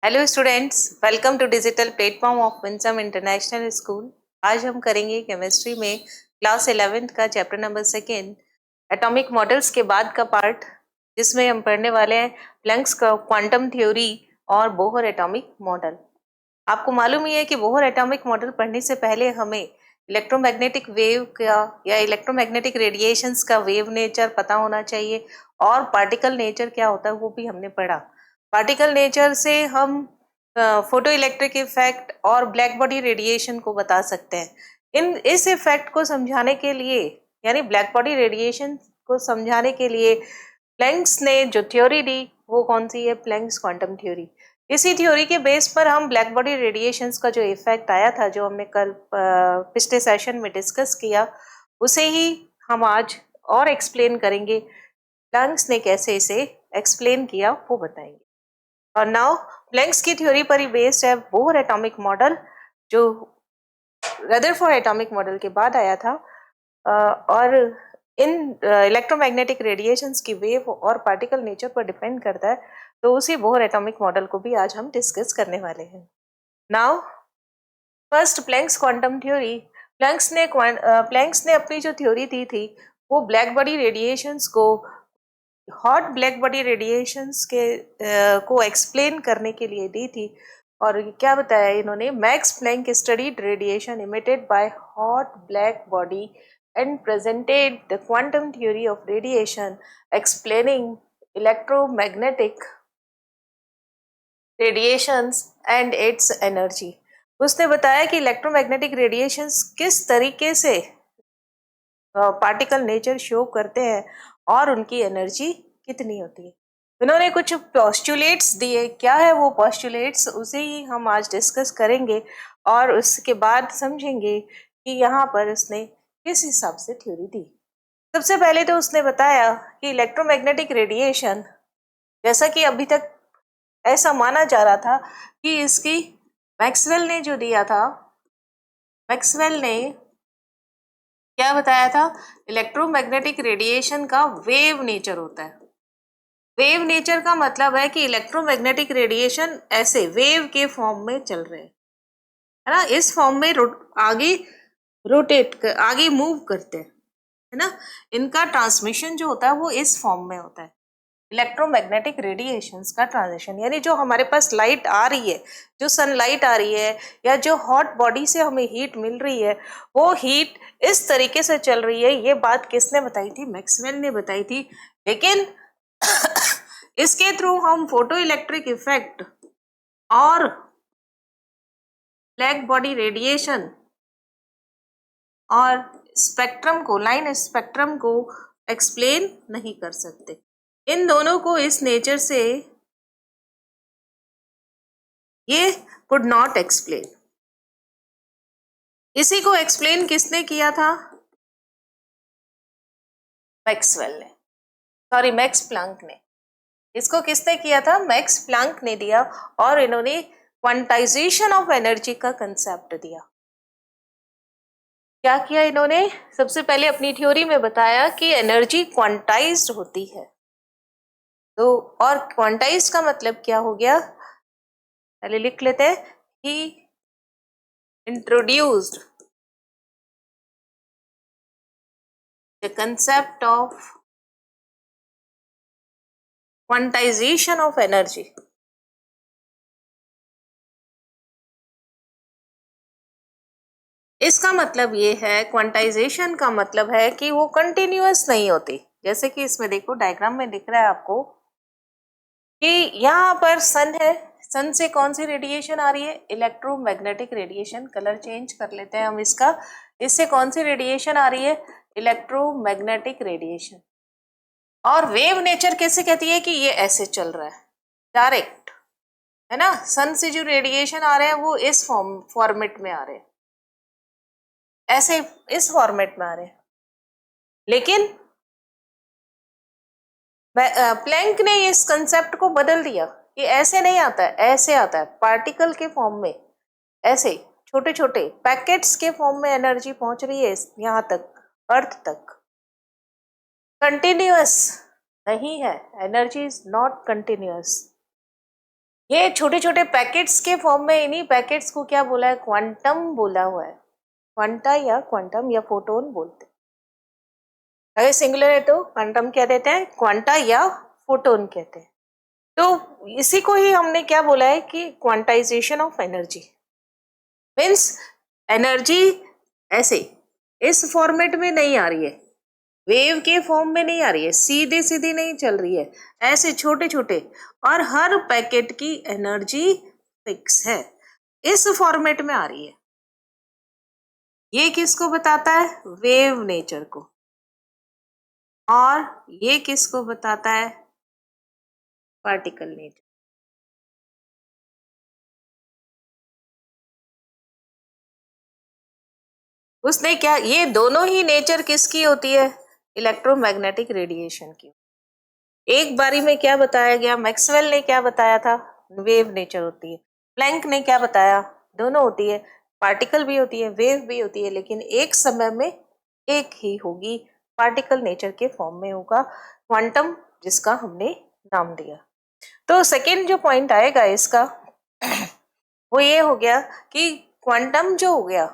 Hello students, welcome to digital platform of Winsome International School. आज हम करेंगे chemistry में क्लास 11th का चैप्टर नंबर 2 एटॉमिक मॉडल्स के बाद का पार्ट, जिसमें हम पढ़ने वाले हैं प्लैंक्स का क्वांटम थ्योरी और बोहर एटॉमिक मॉडल। आपको मालूम ही है कि बोहर एटॉमिक मॉडल पढ़ने से पहले हमें इलेक्ट्रोमैग्नेटिक वेव का या इलेक्ट्रोमैग्नेटिक रेडिएशंस का वेव नेचर पता होना चाहिए और पार्टिकल नेचर क्या होता है वो भी हमने पढ़ा। पार्टिकल नेचर से हम फोटो इलेक्ट्रिक इफेक्ट और ब्लैक बॉडी रेडिएशन को बता सकते हैं। इस इफेक्ट को समझाने के लिए, यानी ब्लैक बॉडी रेडिएशन को समझाने के लिए प्लैंक्स ने जो थ्योरी दी वो कौन सी है? Planck's quantum theory. इसी थ्योरी के बेस पर हम ब्लैक बॉडी रेडिएशंस का जो इफेक्ट आया था, जो हमने कल पिछले सेशन में डिस्कस किया, उसे ही हम आज और एक्सप्लेन करेंगे। प्लैंक्स ने कैसे इसे एक्सप्लेन किया वो बताएंगे। और नाउ प्लैंक्स की थ्योरी पर ही बेस्ड है बोहर एटॉमिक मॉडल, जो रदरफोर्ड एटॉमिक मॉडल के बाद आया था। और इन इलेक्ट्रोमैग्नेटिक रेडिएशंस की वेव और पार्टिकल नेचर पर डिपेंड करता है, तो उसी बोहर एटॉमिक मॉडल को भी आज हम डिस्कस करने वाले हैं। Now first Planck's quantum theory. Planck's ने अपनी जो थ्योरी दी थी वो ब्लैक बॉडी रेडिएशंस को, हॉट ब्लैक बॉडी रेडिएशंस के को एक्सप्लेन करने के लिए दी थी। और क्या बताया इन्होंने? Max Planck studied radiation emitted by hot black body and presented the quantum theory of radiation explaining electromagnetic radiations and its energy. उसने बताया कि इलेक्ट्रोमैग्नेटिक रेडिएशंस किस तरीके से पार्टिकल नेचर शो करते हैं और उनकी एनर्जी कितनी होती है। उन्होंने कुछ पोस्टुलेट्स दिए। क्या है वो पोस्टुलेट्स, उसे ही हम आज डिस्कस करेंगे और उसके बाद समझेंगे कि यहाँ पर उसने किस हिसाब से थ्योरी दी। सबसे पहले तो उसने बताया कि इलेक्ट्रोमैग्नेटिक रेडिएशन, जैसा कि अभी तक ऐसा माना जा रहा था कि इसकी मैक्सवेल ने जो दिया था, मैक्सवेल ने क्या बताया था? इलेक्ट्रोमैग्नेटिक रेडिएशन का वेव नेचर होता है। वेव नेचर का मतलब है कि इलेक्ट्रोमैग्नेटिक रेडिएशन ऐसे वेव के फॉर्म में चल रहे हैं, है ना, इस फॉर्म में आगे आगे मूव करते हैं, है ना। इनका ट्रांसमिशन जो होता है वो इस फॉर्म में होता है, इलेक्ट्रोमैग्नेटिक रेडिएशंस का ट्रांजिशन। यानी जो हमारे पास लाइट आ रही है, जो सनलाइट आ रही है, या जो हॉट बॉडी से हमें हीट मिल रही है, वो हीट इस तरीके से चल रही है। ये बात किसने बताई थी? मैक्सवेल ने बताई थी। लेकिन इसके थ्रू हम फोटो इलेक्ट्रिक इफेक्ट और ब्लैक बॉडी रेडिएशन और स्पेक्ट्रम को, लाइन स्पेक्ट्रम को एक्सप्लेन नहीं कर सकते। इन दोनों को इस नेचर से ये कुड नॉट एक्सप्लेन। इसी को एक्सप्लेन किसने किया था? मैक्सवेल ने, सॉरी मैक्स प्लैंक ने। इसको किसने किया था? मैक्स प्लैंक ने दिया। और इन्होंने क्वांटाइजेशन ऑफ एनर्जी का कंसेप्ट दिया। क्या किया इन्होंने? सबसे पहले अपनी थ्योरी में बताया कि एनर्जी क्वांटाइज्ड होती है। तो और क्वांटाइज्ड का मतलब क्या हो गया, पहले लिख लेते हैं। He introduced the concept of quantization of energy. इसका मतलब ये है, क्वांटाइजेशन का मतलब है कि वो कंटिन्यूअस नहीं होती। जैसे कि इसमें देखो, डायग्राम में दिख रहा है आपको कि यहाँ पर सन है, सन से कौन सी रेडिएशन आ रही है? Electromagnetic radiation. कलर चेंज कर लेते हैं हम इसका। इससे कौन सी रेडिएशन आ रही है? Electromagnetic radiation. और वेव नेचर कैसे कहती है कि ये ऐसे चल रहा है, डायरेक्ट, है ना। सन से जो रेडिएशन आ रहे हैं वो इस फॉर्मेट में आ रहे हैं, ऐसे इस फॉर्मेट में आ रहे हैं। लेकिन प्लैंक ने इस कंसेप्ट को बदल दिया कि ऐसे नहीं आता है, ऐसे आता है, पार्टिकल के फॉर्म में, ऐसे छोटे छोटे पैकेट्स के फॉर्म में एनर्जी पहुंच रही है यहाँ तक, अर्थ तक। कंटिन्यूअस नहीं है, एनर्जी इज नॉट कंटिन्यूअस। ये छोटे छोटे पैकेट्स के फॉर्म में, इन्हीं पैकेट्स को क्या बोला है, क्वांटम बोला हुआ है। क्वांटा या क्वांटम या फोटोन बोलते हैं। अगर सिंगुलर है तो क्वांटम क्या देते हैं, क्वांटा या फोटोन कहते हैं। तो इसी को ही हमने क्या बोला है कि quantization of energy. Means energy ऐसे इस फॉर्मेट में नहीं आ रही है, वेव के फॉर्म में नहीं आ रही है, सीधी सीधी नहीं चल रही है, ऐसे छोटे छोटे, और हर पैकेट की एनर्जी फिक्स है, इस फॉर्मेट में आ रही है। ये किसको बताता है, वेव नेचर को। और ये किसको बताता है, पार्टिकल नेचर। उसने क्या, ये दोनों ही नेचर किसकी होती है, इलेक्ट्रोमैग्नेटिक रेडिएशन की। एक बारी में क्या बताया गया, मैक्सवेल ने क्या बताया था, वेव नेचर होती है। प्लैंक ने क्या बताया, दोनों होती है, पार्टिकल भी होती है, वेव भी होती है, लेकिन एक समय में एक ही होगी, पार्टिकल नेचर के फॉर्म में होगा, क्वांटम जिसका हमने नाम दिया। तो सेकेंड जो पॉइंट आएगा इसका वो ये हो गया कि क्वांटम जो हो गया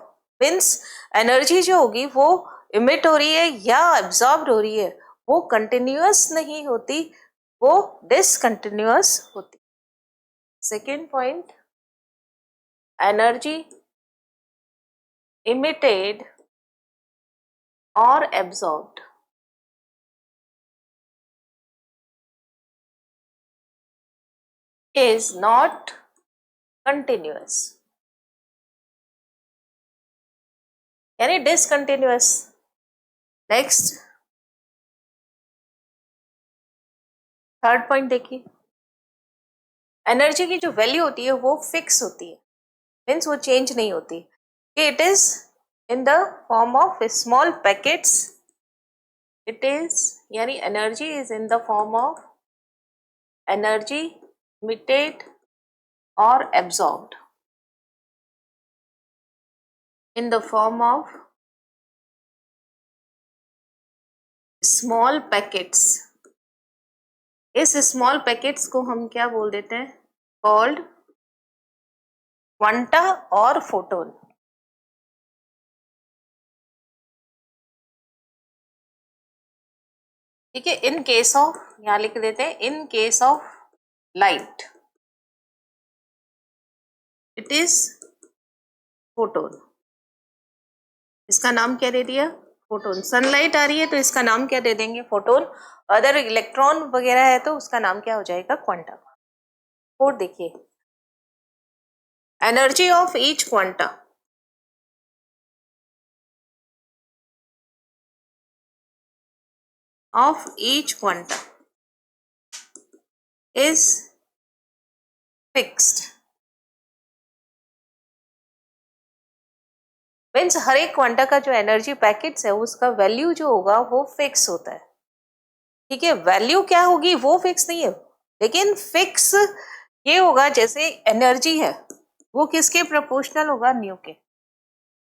मीन्स एनर्जी जो होगी वो इमिट हो रही है या एब्जॉर्ब हो रही है, वो कंटिन्यूअस नहीं होती, वो डिसकंटिन्यूअस होती। सेकेंड पॉइंट, एनर्जी इमिटेड और एब्जॉर्ब्ड is not continuous, यानी डिसकंटिन्यूअस। नेक्स्ट थर्ड पॉइंट देखिए, एनर्जी की जो वैल्यू होती है वो फिक्स होती है, मीन्स वो चेंज नहीं होती, it is in the form of small packets, it is यानी energy is in the form of energy emitted और absorbed in the form of small packets. इस स्मॉल पैकेट्स को हम क्या बोल देते हैं, कॉल्ड क्वांटा और फोटोन। ठीक है, इन केस ऑफ, यहां लिख देते हैं, in case of light it is photon. इसका नाम क्या दे दिया, फोटोन। सनलाइट आ रही है तो इसका नाम क्या दे देंगे, फोटोन। अदर इलेक्ट्रॉन वगैरह है तो उसका नाम क्या हो जाएगा, क्वांटा। और देखिए, energy of each quanta of each quanta is fixed, means हर एक क्वांटा का जो एनर्जी पैकेट्स है उसका वैल्यू जो होगा वो फिक्स होता है। ठीक है, वैल्यू क्या होगी वो फिक्स नहीं है, लेकिन फिक्स ये होगा, जैसे एनर्जी है वो किसके प्रोपोर्शनल होगा, न्यू के।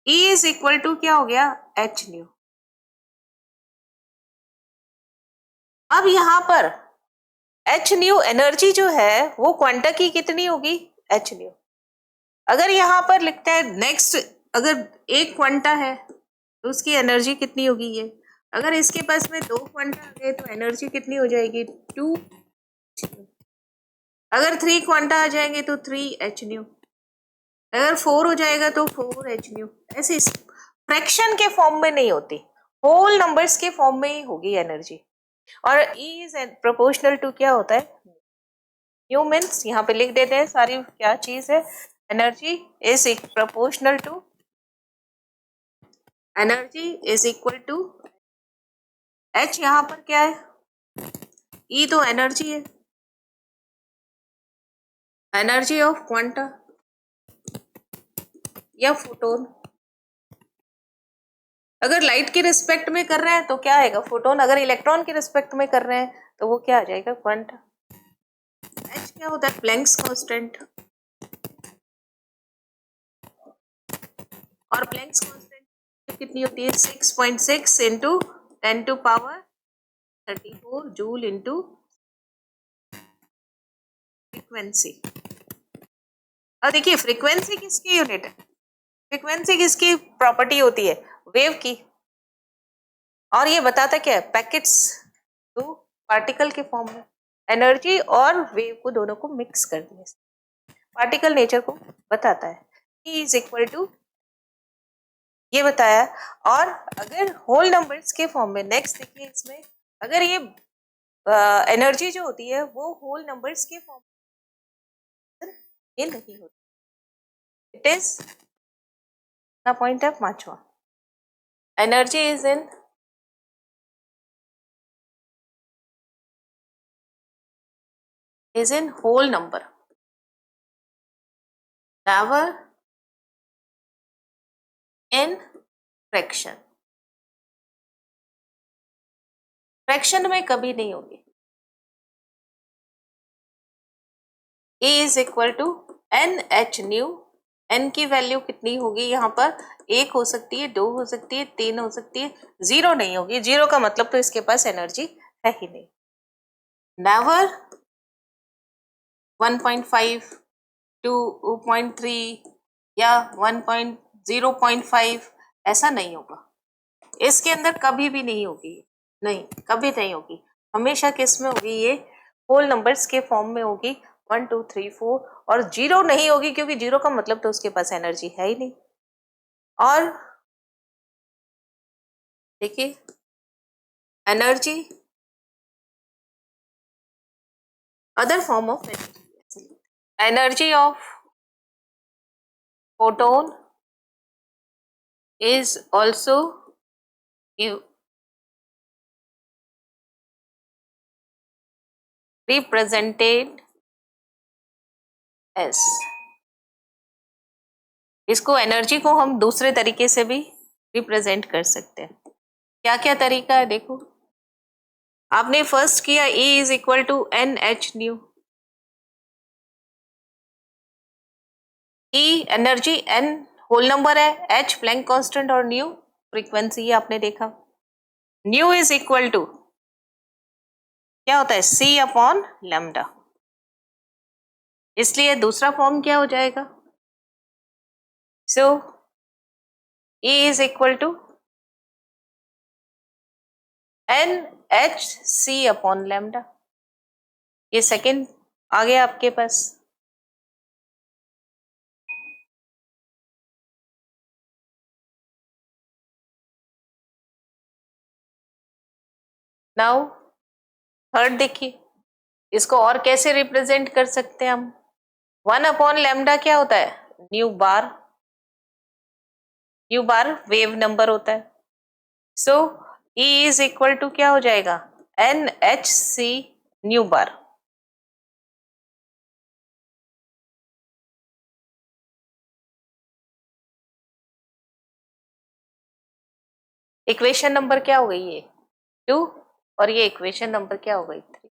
E इज इक्वल टू क्या हो गया, एच न्यू। अब यहां पर एच न्यू एनर्जी जो है वो क्वांटा की कितनी होगी, एच न्यू। अगर यहां पर लिखता है नेक्स्ट, अगर एक क्वांटा है तो उसकी एनर्जी कितनी होगी ये, अगर इसके पास में दो क्वांटा आ गए तो एनर्जी कितनी हो जाएगी, 2। अगर 3 क्वांटा आ जाएंगे तो 3 एच न्यू, अगर 4 हो जाएगा तो 4 एच न्यू। ऐसे फ्रैक्शन के फॉर्म में नहीं होती, होल नंबर्स के फॉर्म में ही होगी एनर्जी। और E इज प्रोपोर्शनल टू क्या होता है, न्यू। मीन्स यहाँ पे लिख देते हैं सारी क्या चीज है, energy is proportional to, energy is equal to H. यहाँ पर क्या है, E तो एनर्जी है, एनर्जी ऑफ क्वांटा या फोटोन। अगर लाइट के रिस्पेक्ट में कर रहे हैं तो क्या आएगा, फोटोन। अगर इलेक्ट्रॉन के रिस्पेक्ट में कर रहे हैं तो वो क्या आ जाएगा, क्वांटा। एच क्या होता है, प्लैंक्स कांस्टेंट, और प्लैंक्स कांस्टेंट कितनी होती है, 6.6 इंटू 10⁻34 जूल इंटू फ्रीक्वेंसी। और देखिए फ्रीक्वेंसी किसकी यूनिट है, फ्रीक्वेंसी किसकी प्रॉपर्टी होती है, वेव की। और ये बताता क्या है, पैकेट्स तो पार्टिकल के फॉर्म में, एनर्जी और वेव को दोनों को मिक्स कर दिया, पार्टिकल नेचर को बताता है। E इज इक्वल टू ये बताया। और अगर होल नंबर्स के फॉर्म में, नेक्स्ट देखिए इसमें, अगर ये एनर्जी जो होती है वो होल नंबर्स के फॉर्म में ये नहीं होती, it is the point of पांचवा, energy is in whole number, never in fraction, fraction में कभी नहीं होगी। E is equal to N H nu, N की वैल्यू कितनी होगी यहाँ पर, एक हो सकती है, दो हो सकती है, तीन हो सकती है, जीरो नहीं होगी, जीरो का मतलब तो इसके पास एनर्जी है ही नहीं। नेवर 1.5 2.3 या 1.0.5 ऐसा नहीं होगा, इसके अंदर कभी भी नहीं होगी, नहीं कभी नहीं होगी, हमेशा किस में होगी, ये होल नंबर्स के फॉर्म में होगी, 1 2 3 4, और जीरो नहीं होगी क्योंकि जीरो का मतलब तो उसके पास एनर्जी है ही नहीं। और देखिए energy, other form of energy of photon is also represented as, इसको एनर्जी को हम दूसरे तरीके से भी रिप्रेजेंट कर सकते हैं। क्या क्या तरीका है देखो, आपने फर्स्ट किया E is equal to N H nu, E energy, N whole number है, H प्लैंक कांस्टेंट और न्यू फ्रीक्वेंसी आपने देखा। न्यू इज इक्वल टू क्या होता है, C अपॉन लैम्डा, इसलिए दूसरा फॉर्म क्या हो जाएगा, so E is equal to N H C upon lambda, ये सेकेंड आ गया आपके पास। नाउ थर्ड देखिए, इसको और कैसे रिप्रेजेंट कर सकते हैं हम, 1 अपॉन लैम्डा क्या होता है, न्यू बार, न्यू बार वेव नंबर होता है, सो E इज इक्वल टू क्या हो जाएगा, एन एच सी न्यू बार। इक्वेशन नंबर क्या हो गई, ये 2, और ये इक्वेशन नंबर क्या हो गई 3।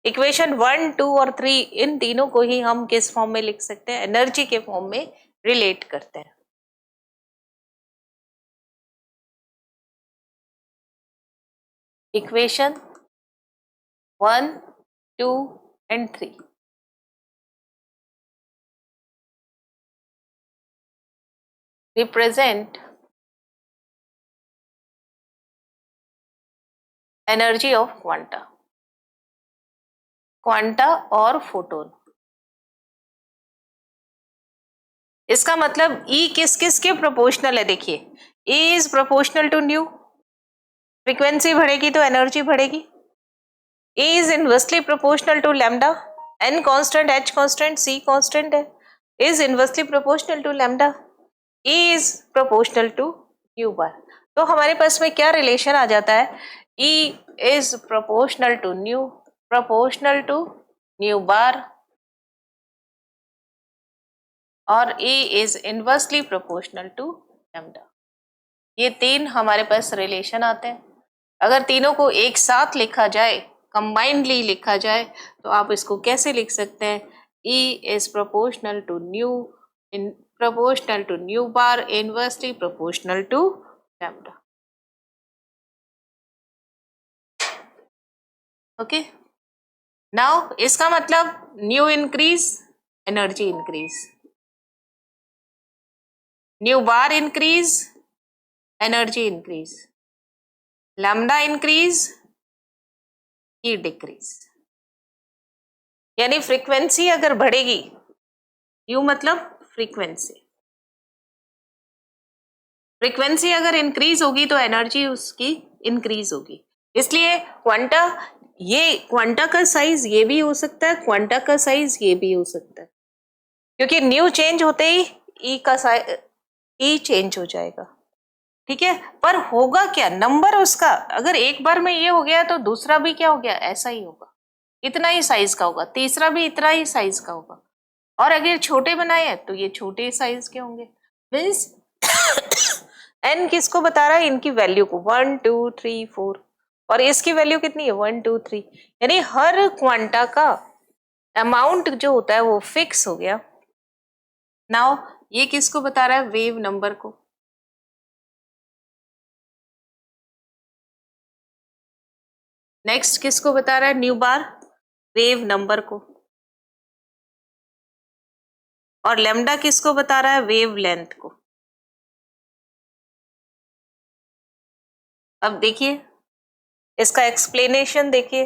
इक्वेशन 1 2 और 3 इन तीनों को ही हम किस फॉर्म में लिख सकते हैं, एनर्जी के फॉर्म में रिलेट करते हैं। Equation 1 2 and 3 represent energy of quanta, quanta और फोटोन। इसका मतलब E किस किस के प्रोपोर्शनल है, देखिए E is proportional to nu, frequency बढ़ेगी तो एनर्जी बढ़ेगी, E is inversely proportional to lambda, N constant, H constant, C constant है, is inversely proportional to lambda, E is proportional to nu bar. तो हमारे पास में क्या रिलेशन आ जाता है, E is proportional to nu bar, और E is inversely proportional to lambda. ये तीन हमारे पास रिलेशन आते हैं। अगर तीनों को एक साथ लिखा जाए, कंबाइंडली लिखा जाए, तो आप इसको कैसे लिख सकते हैं, E is proportional to nu bar, inversely proportional to lambda. Okay, now इसका मतलब nu increase energy increase, nu bar increase, energy increase, lambda increase, heat decrease. यानी फ्रीक्वेंसी अगर बढ़ेगी, यू मतलब फ्रीक्वेंसी, फ्रीक्वेंसी अगर इंक्रीज होगी तो एनर्जी उसकी इंक्रीज होगी। इसलिए क्वांटा, ये क्वांटा का साइज ये भी हो सकता है, क्वांटा का साइज ये भी हो सकता है, क्योंकि न्यू चेंज होते ही ई का साइज, ई चेंज हो जाएगा, ठीक है। पर होगा क्या, नंबर उसका अगर एक बार में ये हो गया तो दूसरा भी क्या हो गया, ऐसा ही होगा, इतना ही साइज का होगा, तीसरा भी इतना ही साइज का होगा। और अगर छोटे बनाए हैं तो ये छोटे साइज के होंगे। मीन्स एन किसको बता रहा है, इनकी वैल्यू को, 1 2 3 4, और इसकी वैल्यू कितनी है 1 2 3, यानी हर क्वांटा का अमाउंट जो होता है वो फिक्स हो गया। नाउ ये किसको बता रहा है, वेव नंबर को। नेक्स्ट किसको बता रहा है, न्यू बार, वेव नंबर को। और लैम्डा किसको बता रहा है, वेव लेंथ को। अब देखिए इसका एक्सप्लेनेशन देखिए,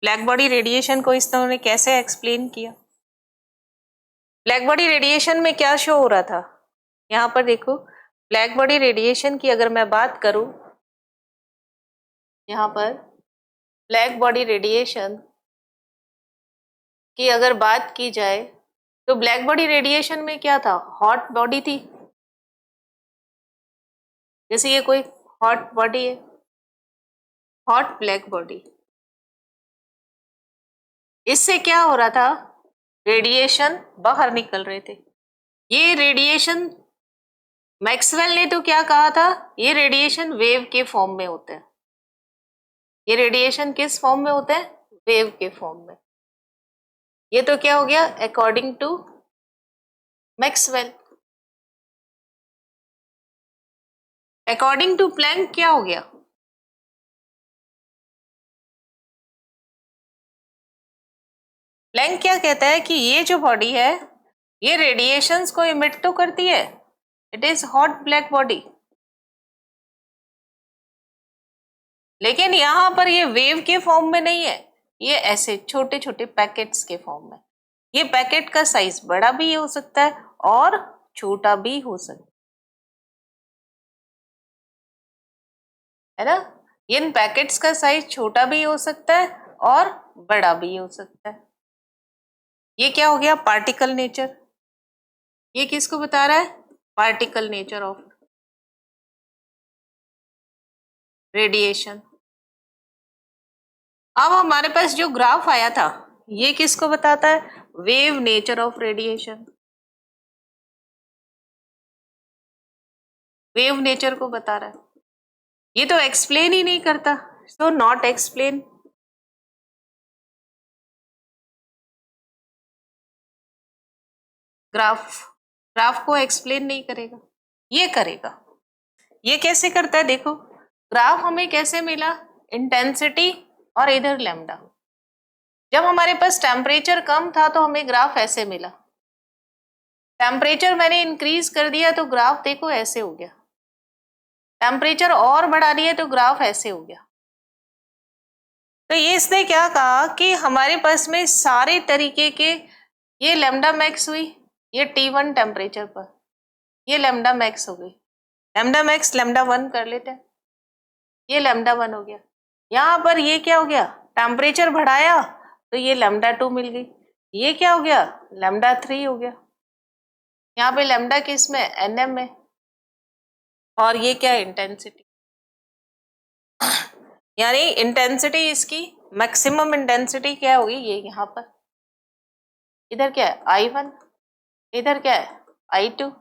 ब्लैक बॉडी रेडिएशन को इस तरह ने कैसे एक्सप्लेन किया। ब्लैक बॉडी रेडिएशन में क्या शो हो रहा था, यहाँ पर देखो, ब्लैक बॉडी रेडिएशन की अगर मैं बात करूं, यहाँ पर ब्लैक बॉडी रेडिएशन की अगर बात की जाए तो ब्लैक बॉडी रेडिएशन में क्या था, हॉट बॉडी थी, जैसे ये कोई हॉट बॉडी है, हॉट ब्लैक बॉडी। इससे क्या हो रहा था, रेडिएशन बाहर निकल रहे थे। ये रेडिएशन मैक्सवेल ने तो क्या कहा था, ये रेडिएशन वेव के फॉर्म में होते हैं। ये रेडिएशन किस फॉर्म में होते हैं, वेव के फॉर्म में। ये तो क्या हो गया, according to Maxwell. According to Planck क्या हो गया, प्लैंक क्या कहता है कि ये जो बॉडी है ये रेडिएशंस को इमिट तो करती है, it is hot black body, लेकिन यहां पर ये वेव के फॉर्म में नहीं है, ये ऐसे छोटे छोटे पैकेट्स के फॉर्म में। ये पैकेट का साइज बड़ा भी हो सकता है और छोटा भी हो सकता है ना। इन पैकेट्स का साइज छोटा भी हो सकता है और बड़ा भी हो सकता है। ये क्या हो गया, पार्टिकल नेचर। ये किसको बता रहा है, पार्टिकल नेचर ऑफ रेडिएशन। अब हमारे पास जो ग्राफ आया था ये किसको बताता है, wave nature of radiation, wave nature को बता रहा है। ये तो एक्सप्लेन ही नहीं करता, सो नॉट एक्सप्लेन। ग्राफ को एक्सप्लेन नहीं करेगा, ये करेगा। ये कैसे करता है, देखो ग्राफ हमें कैसे मिला, इंटेंसिटी और इधर लैम्डा। जब हमारे पास टेम्परेचर कम था तो हमें ग्राफ ऐसे मिला, टेम्परेचर मैंने इंक्रीज कर दिया तो ग्राफ देखो ऐसे हो गया, टेम्परेचर और बढ़ा दिया तो ग्राफ ऐसे हो गया। तो ये इसने क्या कहा कि हमारे पास में सारे तरीके के, ये लैम्डा मैक्स हुई, ये T1 टेम्परेचर पर, ये लैम्डा मैक्स हो गई, लैम्डा मैक्स लैम्डा 1 कर लेते हैं, ये लैम्डा 1 हो गया। यहाँ पर ये क्या हो गया, टेम्परेचर बढ़ाया तो ये लैम्डा 2 मिल गई, ये क्या हो गया, लैम्डा 3 हो गया। यहाँ पे लैम्डा किस में, NM में, और ये क्या है, इंटेंसिटी। यानी इंटेंसिटी इसकी मैक्सिमम इंटेंसिटी क्या होगी, ये यहाँ पर, इधर क्या है I1, इधर क्या है I2,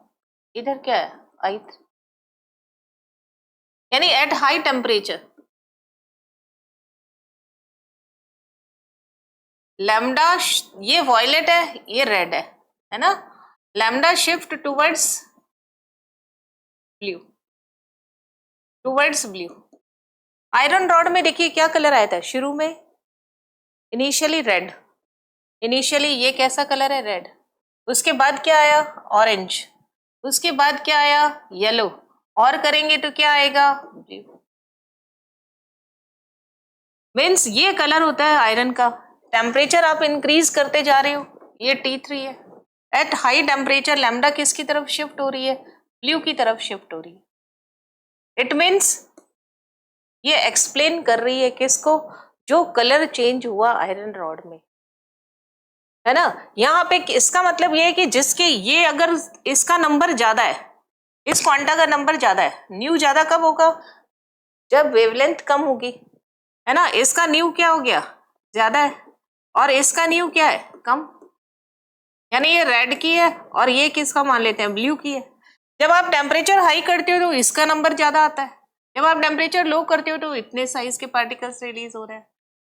इधर क्या है I3। यानी एट हाई टेम्परेचर लैम्डा, ये वॉयलेट है ये रेड है ना, lambda shift towards blue, towards blue. Iron rod में देखिए क्या कलर आया था शुरू में, इनिशियली रेड, इनिशियली ये कैसा कलर है, रेड। उसके बाद क्या आया, ऑरेंज, उसके बाद क्या आया, येलो, और करेंगे तो क्या आएगा, ब्लू। मीन्स ये कलर होता है आयरन का। टेम्परेचर आप इंक्रीज करते जा रहे हो, ये T3 है। एट हाई टेम्परेचर लैम्डा किसकी तरफ शिफ्ट हो रही है, ब्लू की तरफ शिफ्ट हो रही है। इट मीन्स ये एक्सप्लेन कर रही है किसको, जो कलर चेंज हुआ आयरन रॉड में, है ना। यहाँ पे इसका मतलब ये है कि जिसके ये अगर इसका नंबर ज्यादा है, इस क्वांटा का नंबर ज्यादा है, न्यू ज्यादा कब होगा, जब वेवलेंथ कम होगी, है ना। इसका न्यू क्या हो गया, ज्यादा है, और इसका न्यू क्या है, कम, यानी ये रेड की है और ये किसका मान लेते हैं, ब्लू की है। जब आप टेम्परेचर हाई करते हो तो इसका नंबर ज्यादा आता है, जब आप टेम्परेचर लो करते हो तो इतने साइज के पार्टिकल्स रिलीज हो रहे हैं।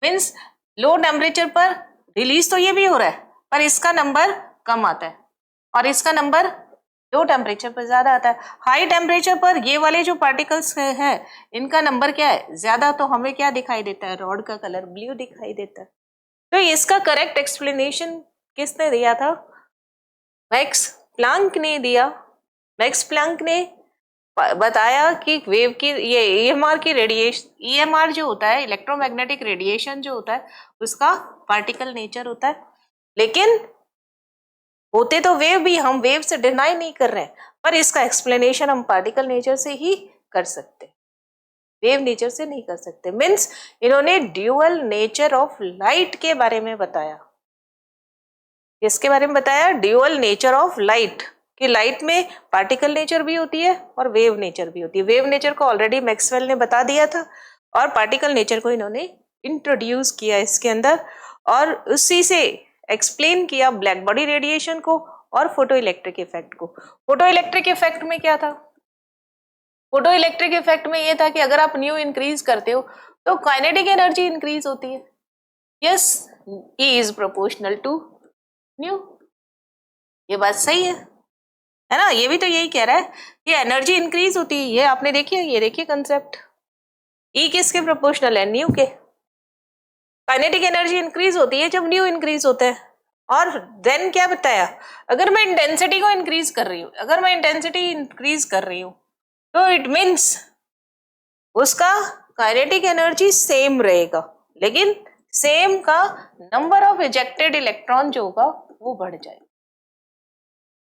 मीन्स लो टेम्परेचर पर रिलीज तो ये भी हो रहा है, पर इसका नंबर कम आता है, और इसका नंबर लो टेम्परेचर पर ज्यादा आता है। हाई टेम्परेचर पर ये वाले जो पार्टिकल्स है इनका नंबर क्या है, ज्यादा, तो हमें क्या दिखाई देता है, रॉड का कलर ब्लू दिखाई देता है। तो इसका करेक्ट एक्सप्लेनेशन किसने दिया था, मैक्स प्लैंक ने दिया। मैक्स प्लैंक ने बताया कि वेव की ये ईएमआर की रेडिएशन, ईएमआर जो होता है इलेक्ट्रोमैग्नेटिक रेडिएशन जो होता है उसका पार्टिकल नेचर होता है। लेकिन होते तो वेव भी, हम वेव से डिनाई नहीं कर रहे हैं, पर इसका एक्सप्लेनेशन हम पार्टिकल नेचर से ही कर सकते, वेव नेचर से नहीं कर सकते। मीन्स इन्होंने ड्यूअल नेचर ऑफ लाइट के बारे में बताया। इसके बारे में बताया, ड्यूअल नेचर ऑफ लाइट, कि लाइट में पार्टिकल नेचर भी होती है और वेव नेचर भी होती है। वेव नेचर को ऑलरेडी मैक्सवेल ने बता दिया था, और पार्टिकल नेचर को इन्होंने इंट्रोड्यूस किया इसके अंदर, और उसी से एक्सप्लेन किया ब्लैक बॉडी रेडिएशन को और फोटो इलेक्ट्रिक इफेक्ट को। फोटो इलेक्ट्रिक इफेक्ट में क्या था, फोटो इलेक्ट्रिक इफेक्ट में ये था कि अगर आप न्यू इंक्रीज करते हो तो काइनेटिक एनर्जी इंक्रीज होती है। Yes, E is proportional to nu, ये बात सही है ना। ये भी तो यही कह रहा है कि एनर्जी इंक्रीज होती है, ये आपने देखी है, ये देखिए कंसेप्ट, E किसके प्रोपोर्शनल है, न्यू के। काइनेटिक एनर्जी इंक्रीज होती है जब न्यू इंक्रीज होता है। और देन क्या बताया, अगर मैं इंटेंसिटी को इंक्रीज कर रही हूँ, अगर मैं इंटेंसिटी इंक्रीज कर रही हूँ तो इट मीन्स उसका काइनेटिक एनर्जी सेम रहेगा, लेकिन सेम का नंबर ऑफ इजेक्टेड इलेक्ट्रॉन जो होगा वो बढ़ जाएगा।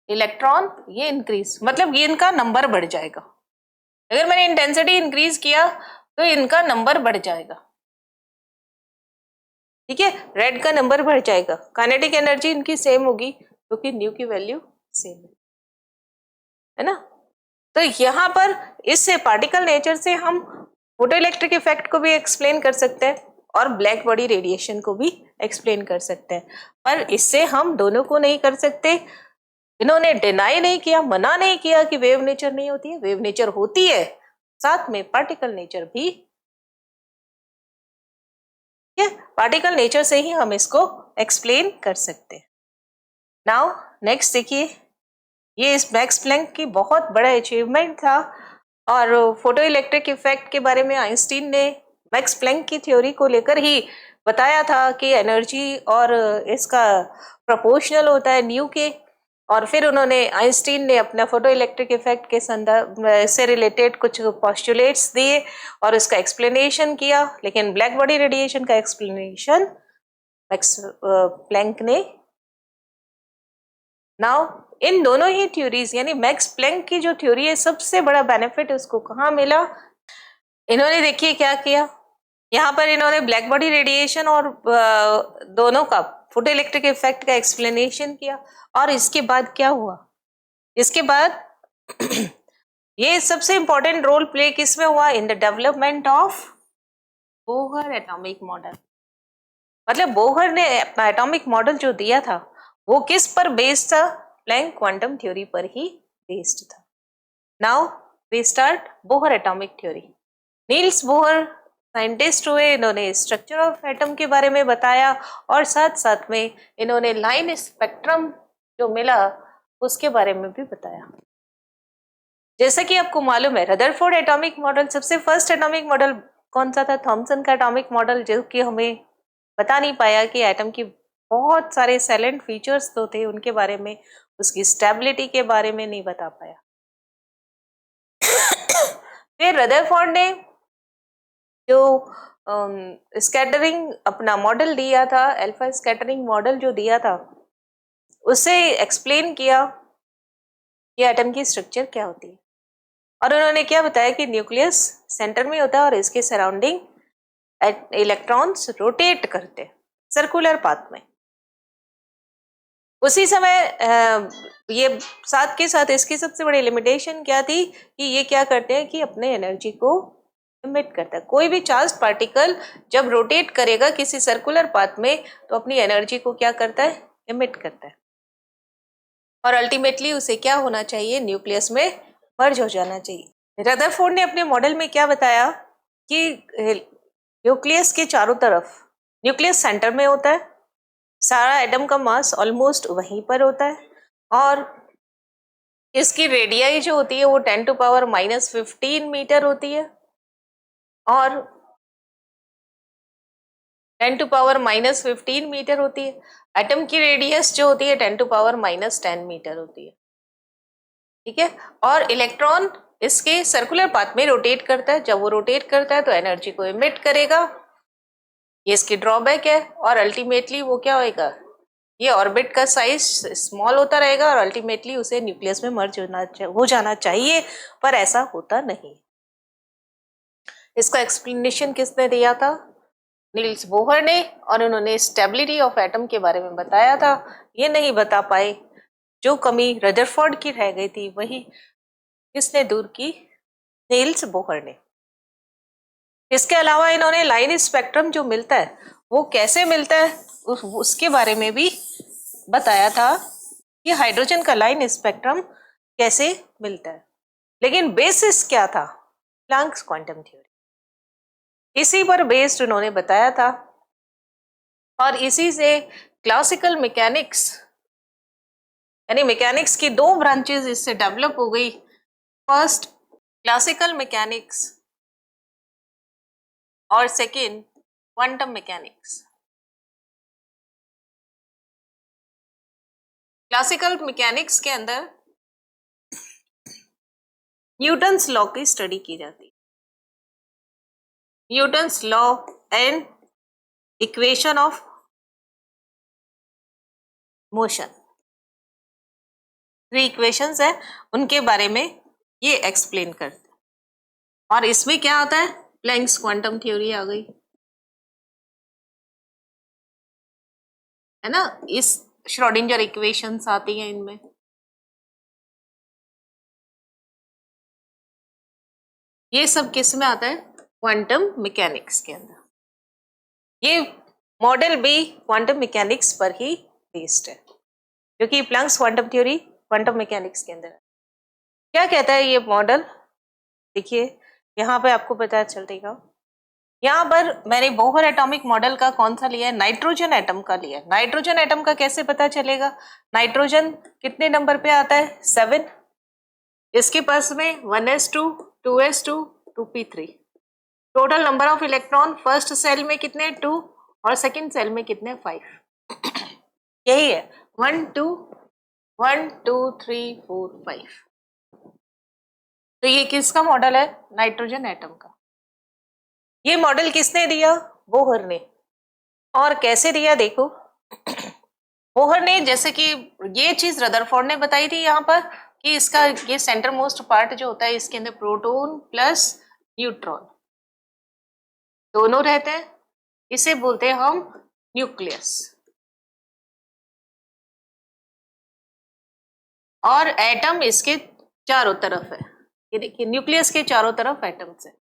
इलेक्ट्रॉन ये इंक्रीज, मतलब ये इनका नंबर बढ़ जाएगा। अगर मैंने इंटेंसिटी इंक्रीज किया तो इनका नंबर बढ़ जाएगा, ठीक है, रेड का नंबर बढ़ जाएगा। काइनेटिक एनर्जी इनकी सेम होगी क्योंकि न्यू की वैल्यू सेम है ना। तो यहाँ पर इससे पार्टिकल नेचर से हम फोटो इलेक्ट्रिक इफेक्ट को भी एक्सप्लेन कर सकते हैं और ब्लैक बॉडी रेडिएशन को भी एक्सप्लेन कर सकते हैं, पर इससे हम दोनों को नहीं कर सकते। इन्होंने डिनाई नहीं किया, मना नहीं किया कि वेव नेचर नहीं होती है, वेव नेचर होती है, साथ में पार्टिकल नेचर भी, पार्टिकल नेचर से ही हम इसको एक्सप्लेन कर सकते हैं। नाउ नेक्स्ट देखिए, ये इस मैक्स प्लैंक की बहुत बड़ा अचीवमेंट था, और फोटो इलेक्ट्रिक इफेक्ट के बारे में आइंस्टीन ने मैक्स प्लैंक की थ्योरी को लेकर ही बताया था कि एनर्जी और इसका प्रोपोर्शनल होता है न्यू के। और फिर उन्होंने, आइंस्टीन ने अपना फोटो इलेक्ट्रिक इफेक्ट के संदर्भ से रिलेटेड कुछ पोस्टुलेट्स दिए और उसका एक्सप्लेनेशन किया, लेकिन ब्लैक बॉडी रेडिएशन का एक्सप्लेनेशन मैक्स प्लैंक ने। नाउ इन दोनों ही थ्योरीज, यानी मैक्स प्लैंक की जो थ्योरी है सबसे बड़ा बेनिफिट उसको कहाँ मिला, इन्होंने देखिए क्या किया, यहाँ पर इन्होंने ब्लैक बॉडी रेडिएशन और दोनों का फोटो इलेक्ट्रिक इफेक्ट का एक्सप्लेनेशन किया। और इसके बाद क्या हुआ, इसके बाद ये सबसे इंपॉर्टेंट रोल प्ले किसमें हुआ, in the development of Bohr atomic model. मतलब बोहर ने अपना एटॉमिक मॉडल जो दिया था वो किस पर बेस्ड था, प्लैंक क्वांटम थ्योरी पर ही बेस्ड था। Now we start Bohr atomic theory. Niels Bohr scientist हुए, इन्होंने स्ट्रक्चर ऑफ एटम के बारे में बताया और साथ साथ में इन्होंने लाइन स्पेक्ट्रम जो मिला उसके बारे में भी बताया। जैसा कि आपको मालूम है, रदरफोर्ड एटॉमिक मॉडल, सबसे फर्स्ट एटॉमिक मॉडल कौन सा था, थॉमसन का एटॉमिक मॉडल, जो कि हमें बता नहीं पाया कि एटम की बहुत सारे साइलेंट फीचर्स तो थे उनके बारे में, उसकी स्टेबिलिटी के बारे में नहीं बता पाया। फिर रदरफोर्ड ने जो स्कैटरिंग अपना मॉडल दिया था, अल्फा स्कैटरिंग मॉडल जो दिया था, उसे एक्सप्लेन किया कि एटम की स्ट्रक्चर क्या होती है। और उन्होंने क्या बताया कि न्यूक्लियस सेंटर में होता है और इसके सराउंडिंग इलेक्ट्रॉन्स रोटेट करते सर्कुलर पाथ में। उसी समय ये साथ के साथ इसकी सबसे बड़ी लिमिटेशन क्या थी कि ये क्या करते हैं कि अपने एनर्जी को इमिट करता है। कोई भी चार्ज पार्टिकल जब रोटेट करेगा किसी सर्कुलर पाथ में तो अपनी एनर्जी को क्या करता है, इमिट करता है। और अल्टीमेटली उसे क्या होना चाहिए, न्यूक्लियस में मर्ज हो जाना चाहिए। रदरफोर्ड ने अपने मॉडल में क्या बताया कि न्यूक्लियस के चारों तरफ, न्यूक्लियस सेंटर में होता है, सारा एटम का मास ऑलमोस्ट वहीं पर होता है, और इसकी रेडियाई जो होती है वो 10⁻⁻15 मीटर होती है, और 10⁻⁻15 मीटर होती है। एटम की रेडियस जो होती है 10⁻⁻10 मीटर होती है, ठीक है। और इलेक्ट्रॉन इसके सर्कुलर पाथ में रोटेट करता है, जब वो रोटेट करता है तो एनर्जी को इमिट करेगा, ये इसकी ड्रॉबैक है। और अल्टीमेटली वो क्या होएगा, ये ऑर्बिट का साइज स्मॉल होता रहेगा और अल्टीमेटली उसे न्यूक्लियस में मर्ज हो जाना चाहिए, पर ऐसा होता नहीं। इसका एक्सप्लेनेशन किसने दिया था, नील्स बोहर ने, और उन्होंने स्टेबिलिटी ऑफ एटम के बारे में बताया था। ये नहीं बता पाए, जो कमी रदरफोर्ड की रह गई थी वही किसने दूर की, नील्स बोहर ने। इसके अलावा इन्होंने लाइन स्पेक्ट्रम जो मिलता है वो कैसे मिलता है उसके बारे में भी बताया था कि हाइड्रोजन का लाइन स्पेक्ट्रम कैसे मिलता है। लेकिन बेसिस क्या था, प्लैंक्स क्वांटम थ्योरी, इसी पर बेस्ड उन्होंने बताया था। और इसी से क्लासिकल मैकेनिक्स, यानी मैकेनिक्स की दो ब्रांचेस इससे डेवलप हो गई। फर्स्ट क्लासिकल मैकेनिक्स और second quantum mechanics. Classical mechanics के अंदर न्यूटन्स लॉ की स्टडी की जाती है, Newton's law and equation of motion, 3 equations है, उनके बारे में ये एक्सप्लेन करते हैं। और इसमें क्या आता है, प्लैंक्स क्वांटम थ्योरी आ गई, है ना। इस श्रोडिंगर इक्वेशंस आती हैं इनमें। ये सब किस में आता है, क्वांटम मैकेनिक्स के अंदर। ये मॉडल भी क्वांटम मैकेनिक्स पर ही बेस्ड है, क्योंकि Planck's quantum theory quantum mechanics के अंदर है। क्या कहता है ये मॉडल, देखिए यहाँ पे आपको पता चलेगा। यहाँ पर मैंने बोहर एटॉमिक मॉडल का कौन सा लिया है, नाइट्रोजन एटम का लिया है। नाइट्रोजन एटम का कैसे पता चलेगा, नाइट्रोजन कितने नंबर पे आता है, 7। इसके पास में 1s2 2s2 2p3, total number of electron first shell में कितने, 2, और सेकंड सेल में कितने, 5। यही है 1 2 1 2 3 4 5। तो ये किसका मॉडल है, नाइट्रोजन एटम का। ये मॉडल किसने दिया, बोहर ने। और कैसे दिया देखो, बोहर ने, जैसे कि ये चीज रदरफोर्ड ने बताई थी यहाँ पर कि इसका ये सेंटर मोस्ट पार्ट जो होता है इसके अंदर प्रोटॉन प्लस न्यूट्रॉन दोनों रहते हैं, इसे बोलते हैं हम न्यूक्लियस। और एटम इसके चारों तरफ है, ये देखिए न्यूक्लियस के चारों तरफ एटम्स है।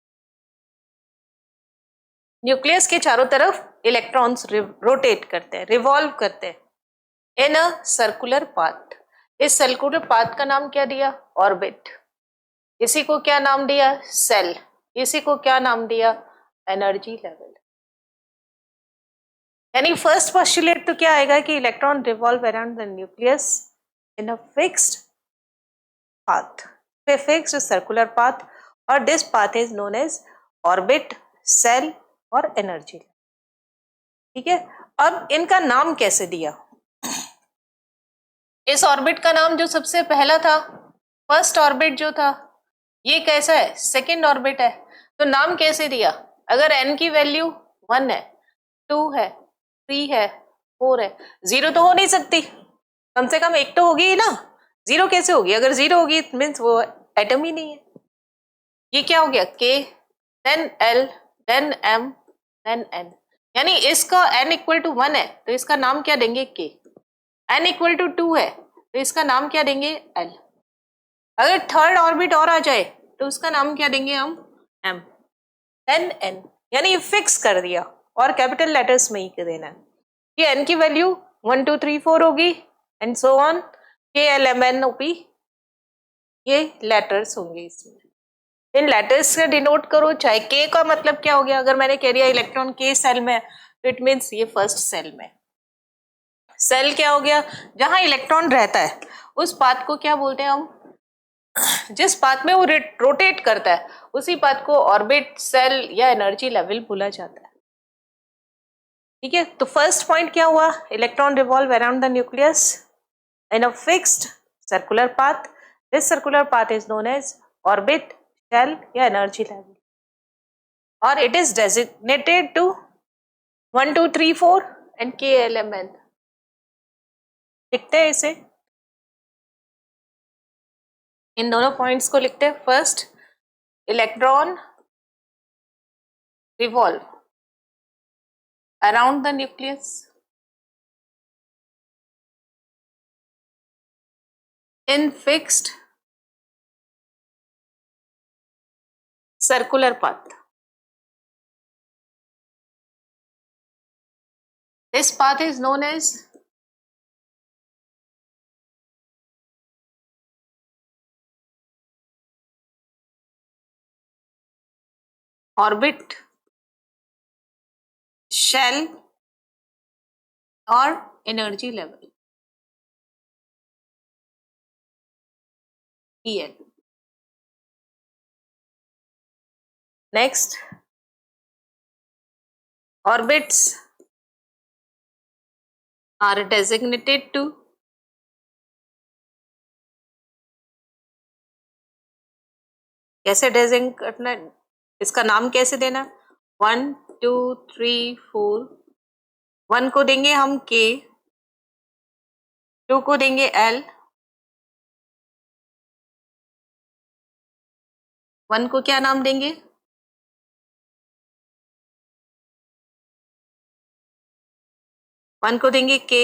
न्यूक्लियस के चारों तरफ इलेक्ट्रॉन्स रोटेट करते हैं, रिवॉल्व करते हैं इन अ सर्कुलर पाथ। इस सर्कुलर पाथ का नाम क्या दिया, ऑर्बिट। इसी को क्या नाम दिया, सेल। इसी को क्या नाम दिया, एनर्जी लेवल। यानी फर्स्ट पोस्टुलेट तो क्या आएगा कि electron revolve around the nucleus in a fixed path, a fixed circular path, or this path is known as orbit, cell और एनर्जी, ठीक है। अब इनका नाम कैसे दिया? इस ऑर्बिट का नाम जो सबसे पहला था, फर्स्ट ऑर्बिट जो था, ये कैसा है? सेकंड ऑर्बिट है। तो नाम कैसे दिया? अगर n की वैल्यू 1 है, 2 है, 3 है, 4 है, 0 तो हो नहीं सकती, कम से कम एक तो होगी ही ना। 0 कैसे होगी? अगर 0 होगी मीन्स वो एटम ही नहीं है। ये क्या हो गया? K, then L, then M, then N। यानी इसका n इक्वल टू 1 है तो इसका नाम क्या देंगे? K। n इक्वल टू 2 है तो इसका नाम क्या देंगे? L। अगर थर्ड ऑर्बिट और आ जाए तो उसका नाम क्या देंगे हम? M, then N। यानी फिक्स कर दिया और कैपिटल लेटर्स में ही देना है कि n की वैल्यू 1 2 3 4 होगी and so on, K L M N O P, ये लेटर्स होंगे इसमें। इन लेटर्स से डिनोट करो, चाहे K का मतलब क्या हो गया? अगर मैंने कह दिया इलेक्ट्रॉन K सेल में तो इट मीन्स ये फर्स्ट सेल में। सेल क्या हो गया? जहां इलेक्ट्रॉन रहता है उस पाथ को क्या बोलते हैं हम? जिस पाथ में वो रोटेट करता है उसी पाथ को ऑर्बिट, सेल या एनर्जी लेवल बोला जाता है। ठीक है, तो फर्स्ट पॉइंट क्या हुआ? Electron revolve around the nucleus in a fixed circular path. This circular path is known as orbit, shell या एनर्जी लेवल, और it is designated to 1 2 3 4 and K L M N। लिखते हैं इसे, इन दोनों points को लिखते हैं। First, electron revolve around the nucleus in fixed circular path. This path is known as orbit, shell or energy level, EL. Next, orbits are designated to कैसे designate करना, इसका नाम कैसे देना? 1 2 3 4, 1 को देंगे हम K, 2 को देंगे L, 1 को क्या नाम देंगे? वन को देंगे K,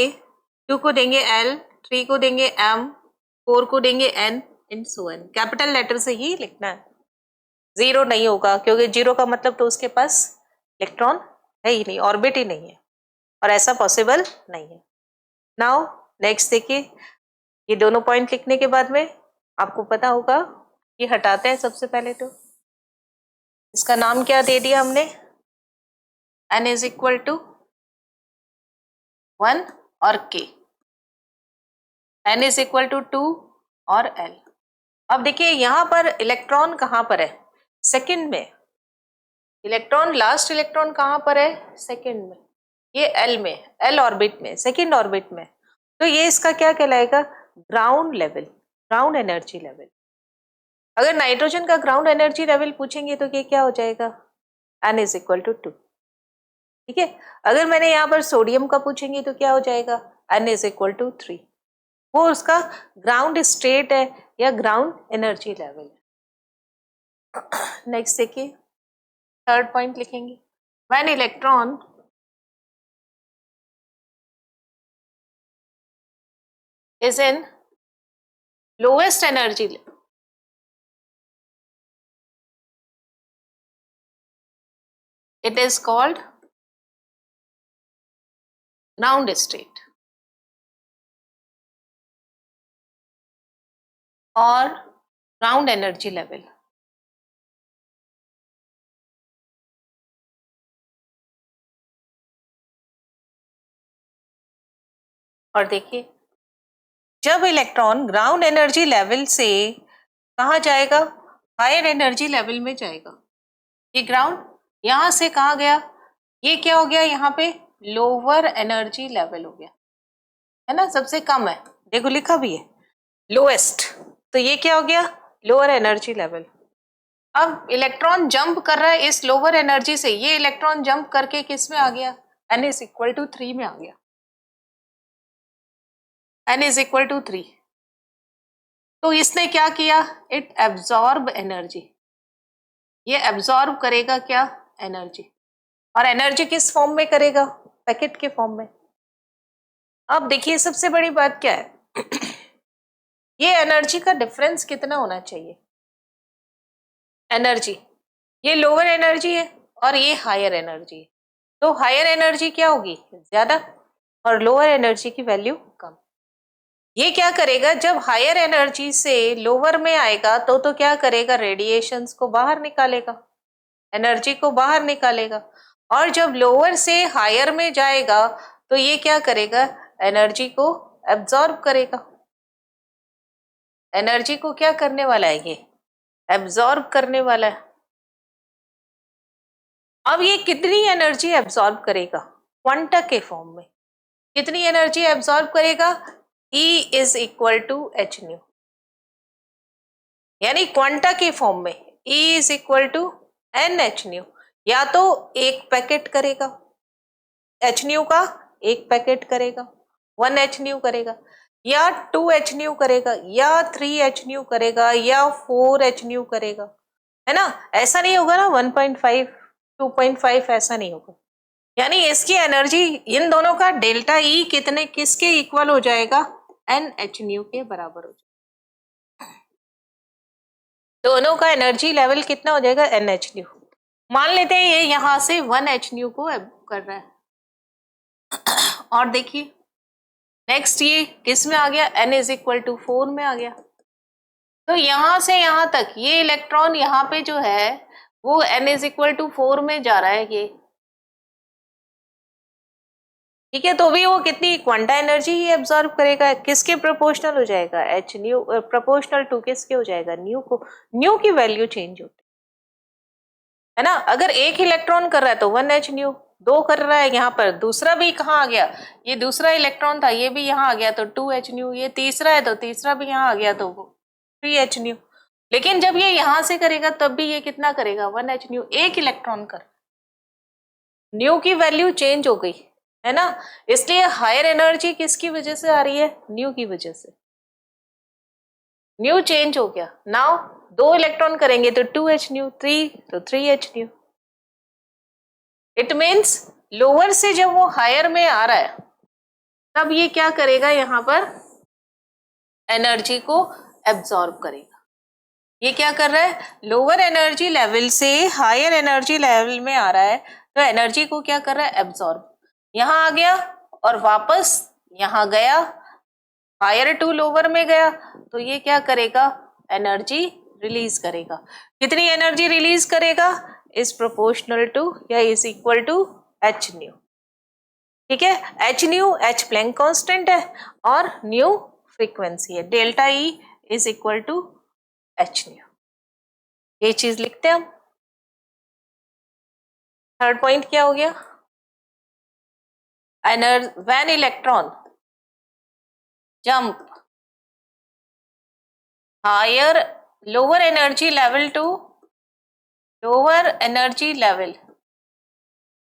2 को देंगे L, 3 को देंगे M, 4 को देंगे N and so on. Capital letter से ही लिखना है, 0 नहीं होगा क्योंकि 0 का मतलब तो उसके पास इलेक्ट्रॉन है ही नहीं, ऑर्बिट ही नहीं है और ऐसा पॉसिबल नहीं है। नाउ नेक्स्ट देखिए, ये दोनों पॉइंट लिखने के बाद में आपको पता होगा, ये हटाते हैं सबसे पहले तो। इसका नाम क्या दे दिया हमने? N इज इक्वल टू 1 और K, N is equal to 2 और L। अब देखिए यहां पर इलेक्ट्रॉन कहां पर है? सेकंड में। इलेक्ट्रॉन, लास्ट इलेक्ट्रॉन कहां पर है? सेकंड में। ये L में, L ऑर्बिट में, सेकंड ऑर्बिट में। तो ये इसका क्या कहलाएगा? Ground level, ground energy level. अगर नाइट्रोजन का ग्राउंड एनर्जी लेवल पूछेंगे तो ये क्या हो जाएगा? N is equal to 2। ठीक है, अगर मैंने यहाँ पर सोडियम का पूछेंगे तो क्या हो जाएगा? N is equal to 3। वो उसका ग्राउंड स्टेट है या ग्राउंड एनर्जी लेवल है। नेक्स्ट देखिए, थर्ड पॉइंट लिखेंगे, when electron is in lowest energy level, it is called ground state or ground energy level। और देखिए, जब इलेक्ट्रॉन ग्राउंड एनर्जी लेवल से कहाँ जाएगा? हायर एनर्जी लेवल में जाएगा। ये ग्राउंड यहां से कहाँ गया? ये क्या हो गया? यहाँ पे लोअर एनर्जी लेवल हो गया, है ना, सबसे कम है, देखो लिखा भी है लोएस्ट, तो ये क्या हो गया, लोअर एनर्जी लेवल। अब इलेक्ट्रॉन जंप कर रहा है इस लोअर एनर्जी से, ये इलेक्ट्रॉन जंप करके किस में आ गया, n इज इक्वल टू 3 में आ गया, n इज इक्वल टू 3। तो इसने क्या किया, इट एब्जॉर्ब एनर्जी, ये एब्जॉर्ब करेगा क्या, एनर्जी, और एनर्जी किस फॉर्म में करेगा, पैकेट के फॉर्म में। अब देखिए सबसे बड़ी बात क्या है ये एनर्जी का डिफरेंस कितना होना चाहिए, एनर्जी, ये लोअर एनर्जी है और ये हायर एनर्जी है, तो हायर एनर्जी क्या होगी, ज्यादा, और लोअर एनर्जी की वैल्यू कम। ये क्या करेगा, जब हायर एनर्जी से लोअर में आएगा तो क्या करेगा, रेडिएशंस को बाहर निकालेगा, एनर्जी को बाहर निकालेगा, और जब लोअर से हायर में जाएगा तो ये क्या करेगा, एनर्जी को एब्जॉर्ब करेगा, एनर्जी को क्या करने वाला है, ये एब्जॉर्ब करने वाला है। अब ये कितनी एनर्जी एब्जॉर्ब करेगा, क्वांटा के फॉर्म में कितनी एनर्जी एब्जॉर्ब करेगा, E is equal to H nu, यानी क्वांटा के फॉर्म में E is equal to N H nu, या तो एक पैकेट करेगा एच न्यू का, एक पैकेट करेगा 1 एच न्यू करेगा, या 2 एच न्यू करेगा, या 3 एच न्यू करेगा, या 4 एच न्यू करेगा, है ना, ऐसा नहीं होगा ना 1.5 2.5 ऐसा नहीं होगा, यानी इसकी एनर्जी इन दोनों का डेल्टा ई कितने किसके इक्वल हो जाएगा, एन एच न्यू के बराबर हो जाएगा, दोनों का एनर्जी लेवल कितना हो जाएगा, एन एच न्यू। मान लेते हैं ये यहां से 1 एच न्यू को कर रहा है, और देखिए नेक्स्ट ये किस में आ गया, n इज इक्वल टू 4 में आ गया, तो यहां से यहां तक ये इलेक्ट्रॉन यहाँ पे जो है वो n इज इक्वल टू 4 में जा रहा है ये, ठीक है, तो भी वो कितनी क्वांटा एनर्जी ही एब्जॉर्ब करेगा, किसके प्रोपोर्शनल हो जाएगा, एच न्यू प्रोपोर्शनल टू किसके हो जाएगा, न्यू को, न्यू की वैल्यू चेंज होती है ना, अगर एक इलेक्ट्रॉन कर रहा है तो 1 एच न्यू, दो कर रहा है यहाँ पर, दूसरा भी कहाँ आ गया, ये दूसरा इलेक्ट्रॉन था ये भी यहाँ आ गया तो 2 एच न्यू, ये तीसरा है तो तीसरा भी यहाँ आ गया तो 3 एच न्यू, लेकिन जब ये यहां से करेगा तब भी ये कितना करेगा, 1 एच न्यू, एक इलेक्ट्रॉन कर, न्यू की वैल्यू चेंज हो गई, है ना, इसलिए हायर एनर्जी किसकी वजह से आ रही है, न्यू की वजह से, न्यू चेंज हो गया, नाउ 2 इलेक्ट्रॉन करेंगे तो 2 एच न्यू, 3 तो 3 H new, it means lower से जब वो हायर में आ रहा है तब ये क्या करेगा, यहां पर एनर्जी को एब्जॉर्ब करेगा, ये क्या कर रहा है, लोअर एनर्जी लेवल से हायर एनर्जी लेवल में आ रहा है तो एनर्जी को क्या कर रहा है, एब्जॉर्ब, यहां आ गया और वापस यहां गया, हायर टू लोअर में गया तो ये क्या करेगा, एनर्जी रिलीज करेगा, कितनी एनर्जी रिलीज करेगा, इज प्रोपोर्शनल टू या is equal to H nu, ठीक है, H nu H Planck constant है और न्यू फ्रीक्वेंसी है, delta E is equal to H nu, ये चीज लिखते हैं हम। थर्ड पॉइंट क्या हो गया, when electron jump higher lower energy level to lower energy level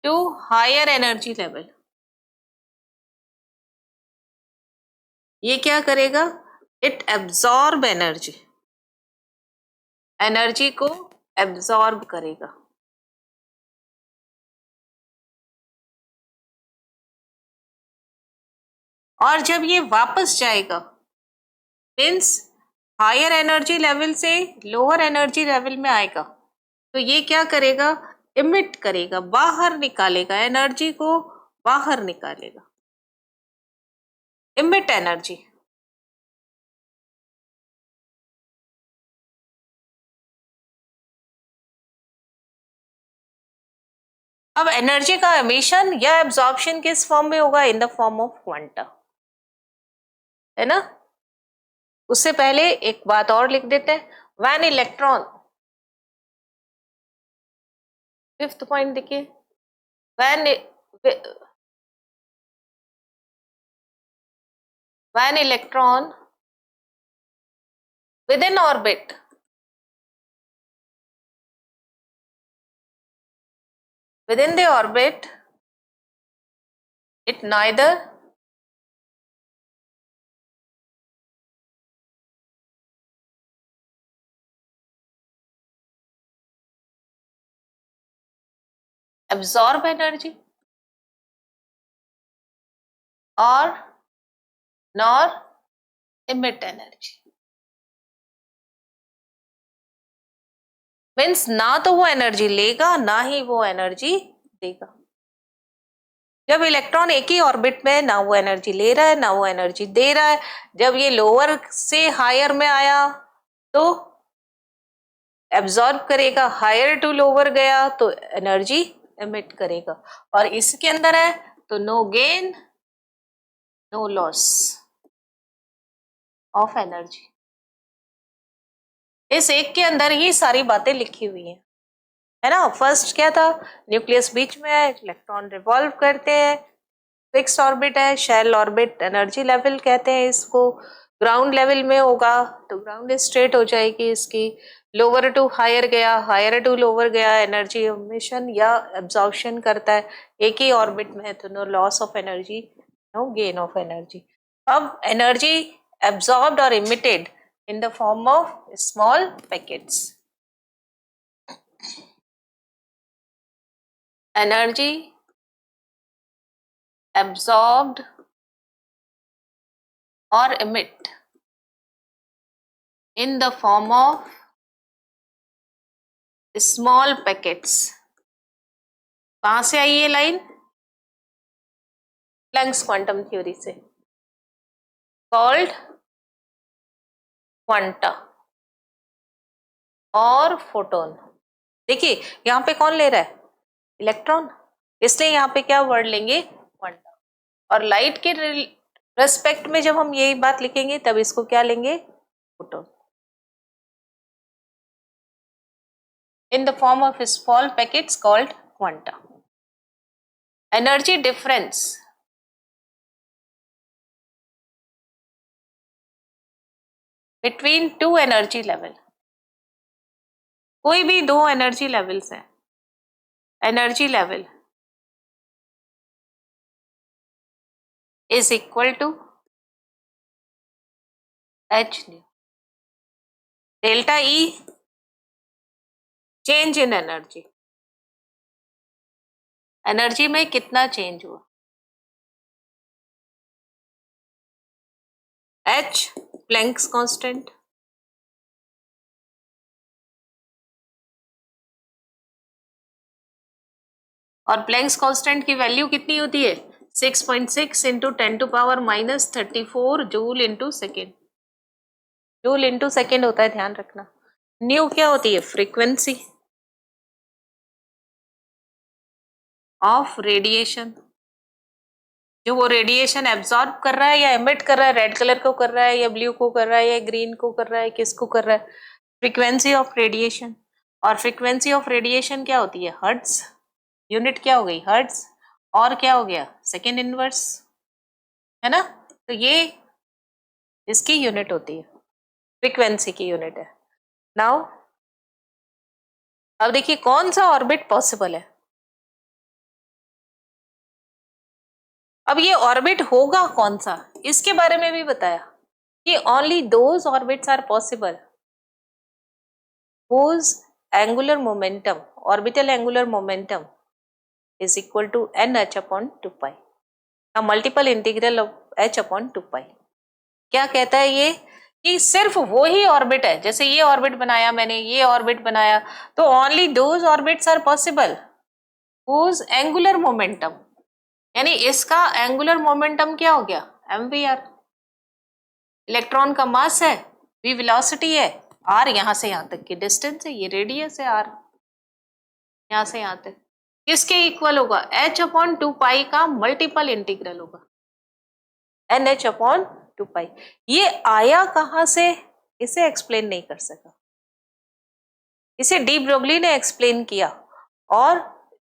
to higher energy level, ये क्या करेगा, इट एब्जॉर्ब एनर्जी, एनर्जी को एब्जॉर्ब करेगा, और जब ये वापस जाएगा मीन्स हायर एनर्जी लेवल से लोअर एनर्जी लेवल में आएगा तो ये क्या करेगा, इमिट करेगा, बाहर निकालेगा, एनर्जी को बाहर निकालेगा, इमिट एनर्जी, अब एनर्जी का एमिशन या एब्जॉर्प्शन किस फॉर्म में होगा, इन द फॉर्म ऑफ क्वांटा, है ना, उससे पहले एक बात और लिख देते हैं, व्हेन इलेक्ट्रॉन, फिफ्थ पॉइंट देखिए, when when electron within orbit within the orbit it neither absorb energy or nor emit energy. Means ना तो वो एनर्जी लेगा ना ही वो एनर्जी देगा। जब इलेक्ट्रॉन एक ही ऑर्बिट में, ना वो एनर्जी ले रहा है ना वो एनर्जी दे रहा है। जब ये लोअर से हायर में आया तो एब्जॉर्ब करेगा, हायर टू लोअर गया तो एनर्जी एमिट करेगा। और इसके अंदर है तो no gain no loss of energy. इस एक के अंदर ही सारी बातें लिखी हुई हैं, है ना। फर्स्ट क्या था, न्यूक्लियस बीच में है, इलेक्ट्रॉन रिवॉल्व करते हैं, फिक्स ऑर्बिट है, शेल ऑर्बिट एनर्जी लेवल कहते हैं इसको। ग्राउंड लेवल में होगा तो ग्राउंड स्टेट हो जाएगी इसकी। लोअर टू हायर गया, हायर टू लोअर गया, एनर्जी एमिशन या एब्जॉर्प्शन करता है। एक ही ऑर्बिट में है तो no loss of energy no gain of energy. अब एनर्जी एब्जॉर्ब्ड और emitted in the form of small packets. Energy absorbed or emit in the form of small packets. कहाँ से आई ये लाइन? प्लैंक्स क्वांटम थ्योरी से, called quanta और photon. देखिए यहाँ पे कौन ले रहा है, इलेक्ट्रॉन, इसलिए यहाँ पे क्या वर्ड लेंगे, क्वांटा। और लाइट के रेस्पेक्ट में जब हम यही बात लिखेंगे तब इसको क्या लेंगे, photon. In the form of small packets called quanta. Energy difference between two energy level, कोई भी दो एनर्जी लेवल्स है, energy level is equal to H nu delta E change in energy. Energy में कितना चेंज हुआ, H Planck's constant, और Planck's constant की value कितनी होती है, 6.6 into 10⁻34 joule into second. Joule into second होता है, ध्यान रखना। न्यू क्या होती है, फ्रीक्वेंसी ऑफ रेडिएशन, जो वो रेडिएशन एब्जॉर्ब कर रहा है या एमिट कर रहा है, रेड कलर को कर रहा है या ब्लू को कर रहा है या ग्रीन को कर रहा है, किसको कर रहा है, फ्रीक्वेंसी ऑफ रेडिएशन। और फ्रीक्वेंसी ऑफ रेडिएशन क्या होती है, हर्ट्ज। यूनिट क्या हो गई, हर्ट्ज, और क्या हो गया, सेकेंड इनवर्स, है ना। तो ये इसकी यूनिट होती है, फ्रीक्वेंसी की यूनिट है। नाउ अब देखिए कौन सा ऑर्बिट पॉसिबल है। अब ये ऑर्बिट होगा कौन सा, इसके बारे में भी बताया कि only those orbits are possible whose angular momentum, orbital angular momentum is equal to nh upon 2 pi, a multiple integral of h upon 2 pi। क्या कहता है ये कि सिर्फ वो ही ऑर्बिट है, जैसे ये ऑर्बिट बनाया मैंने, ये ऑर्बिट बनाया, तो only those orbits are possible whose angular momentum, यानी इसका एंगुलर मोमेंटम क्या हो गया, mvr। इलेक्ट्रॉन का मास है, v वेलोसिटी है, r यहां से यहां तक की डिस्टेंस है, ये रेडियस है r, यहां से यहां तक, किसके इक्वल होगा, h अपॉन 2 पाई का मल्टीपल इंटीग्रल होगा, nh अपॉन 2 पाई। ये आया कहां से, इसे एक्सप्लेन नहीं कर सका, इसे डी ब्रोगली ने एक्सप्लेन किया। और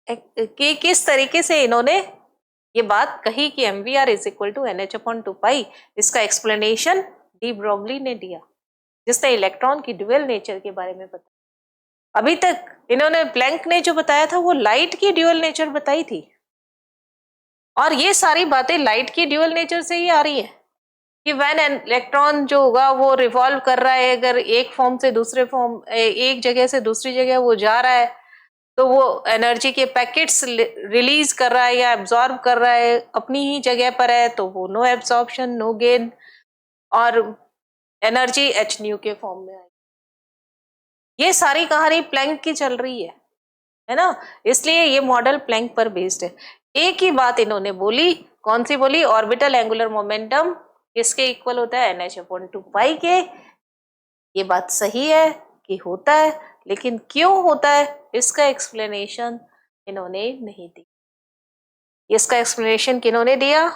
कि किस तरीके से इन्होंने ये बात कही कि MVR is equal to NH/2 इसका एक्सप्लेनेशन डी ब्रोगली ने दिया, जिसने इलेक्ट्रॉन की ड्यूअल नेचर के बारे में बताया। अभी तक इन्होंने प्लैंक ने जो बताया था वो लाइट की ड्यूअल नेचर बताई थी, और ये सारी बातें लाइट की ड्यूअल नेचर से ही आ रही है कि व्हेन इलेक्ट्रॉन जो होगा वो रिवॉल्व कर रहा है, अगर एक फॉर्म से दूसरे फॉर्म, एक जगह से दूसरी जगह वो जा रहा है, तो वो एनर्जी के पैकेट्स रिलीज कर रहा है या एब्जॉर्ब कर रहा है, अपनी ही जगह पर है, तो वो नो एब्जॉर्प्शन नो गेन, और एनर्जी एच न्यू के फॉर्म में आएगी। ये सारी कहानी प्लैंक की चल रही है ना, इसलिए ये मॉडल प्लैंक पर बेस्ड है। एक ही बात इन्होंने बोली, कौन सी बोली? ऑर्बिटल एंगुलर मोमेंटम किसके इक्वल होता है? NH/2 के। ये बात सही है कि होता है, लेकिन क्यों होता है इसका एक्सप्लेनेशन इन्होंने नहीं दी। इसका एक्सप्लेनेशन किन्होंने दिया?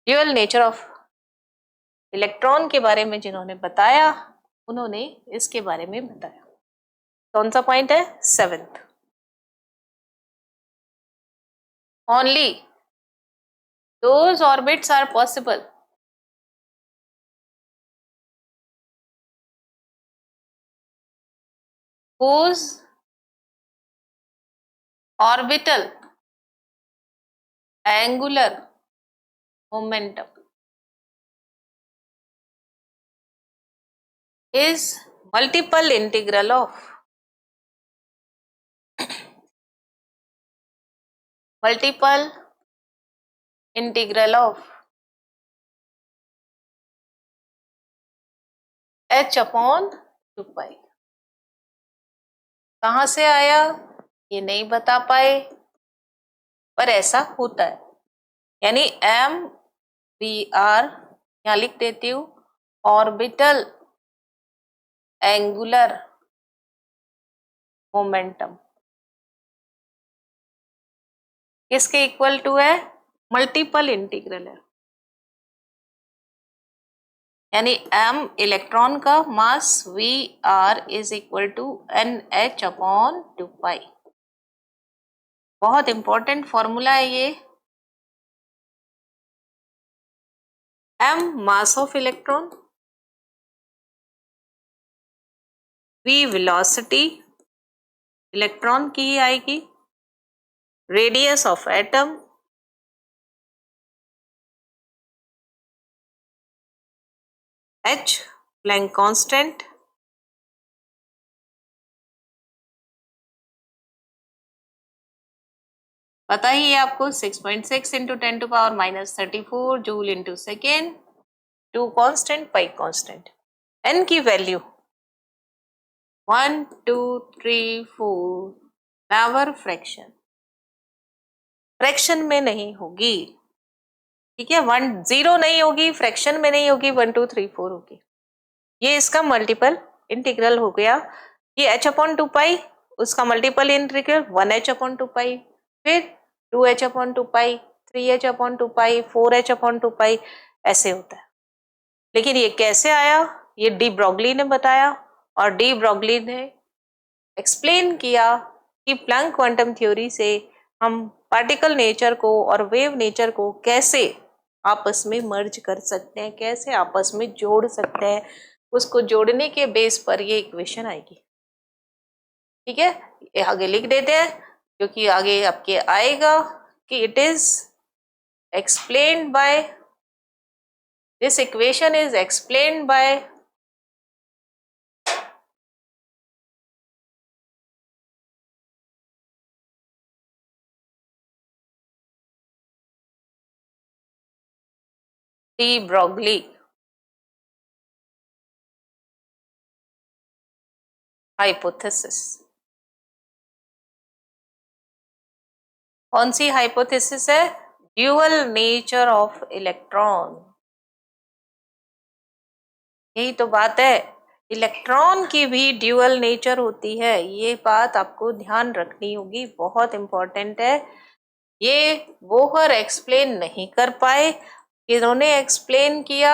ड्यूअल नेचर ऑफ इलेक्ट्रॉन के बारे में जिन्होंने बताया, उन्होंने इसके बारे में बताया। कौन सा पॉइंट है? 7th। Only those orbits are possible whose orbital angular momentum is multiple integral of H/2 कहां से आया ये नहीं बता पाए, पर ऐसा होता है। यानी MVR यहां लिख देती हूं, ऑर्बिटल एंगुलर मोमेंटम किसके इक्वल टू है? मल्टीपल इंटीग्रल है। यानी m इलेक्ट्रॉन का mass VR is equal to NH/2 बहुत इंपॉर्टेंट फॉर्मूला है ये। m mass of electron, v velocity electron की ही आएगी, radius of atom, h Planck constant, पता ही है आपको 6.6 into 10⁻⁻34 joule into second, 2 constant pi constant. n की वैल्यू 1 2 3 4 नेवर फ्रैक्शन, फ्रैक्शन में नहीं होगी, ठीक है। 1 0 नहीं होगी, फ्रैक्शन में नहीं होगी, 1 2 3 4 होगी। ये इसका मल्टीपल इंटीग्रल हो गया। ये H/2 उसका मल्टीपल इंटीग्रल 1H/2, फिर 2H/2, 3H/2, 4H/2 ऐसे होता है। लेकिन ये कैसे आया ये डी ब्रोगली ने बताया, और डी ब्रोगली ने एक्सप्लेन किया कि प्लैंक क्वांटम थ्योरी से हम पार्टिकल नेचर को और वेव नेचर को कैसे आपस में मर्ज कर सकते हैं, कैसे आपस में जोड़ सकते हैं। उसको जोड़ने के बेस पर ये इक्वेशन आएगी, ठीक है। ये आगे लिख देते हैं, क्योंकि आगे आपके आएगा कि it is explained bye, this equation is explained bye de Broglie hypothesis. कौन सी हाइपोथेसिस है? Dual nature of electron. यही तो बात है, इलेक्ट्रॉन की भी ड्यूअल नेचर होती है, ये बात आपको ध्यान रखनी होगी, बहुत इंपॉर्टेंट है। ये बोहर एक्सप्लेन नहीं कर पाए, इन्होंने एक्सप्लेन किया,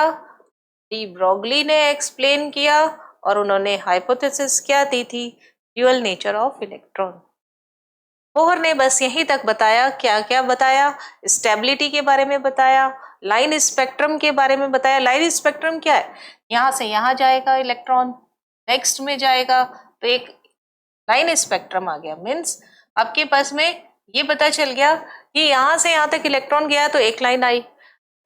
डी ब्रोगली ने एक्सप्लेन किया, और उन्होंने हाइपोथेसिस क्या दी थी? Dual nature of electron. Bohr ने बस यहीं तक बताया। क्या क्या बताया? स्टेबिलिटी के बारे में बताया, लाइन स्पेक्ट्रम के बारे में बताया। लाइन स्पेक्ट्रम क्या है? यहाँ से यहाँ जाएगा इलेक्ट्रॉन, नेक्स्ट में जाएगा तो एक लाइन स्पेक्ट्रम आ गया। मीन्स आपके पास में ये पता चल गया कि यहाँ से यहाँ तक इलेक्ट्रॉन गया तो एक लाइन आई,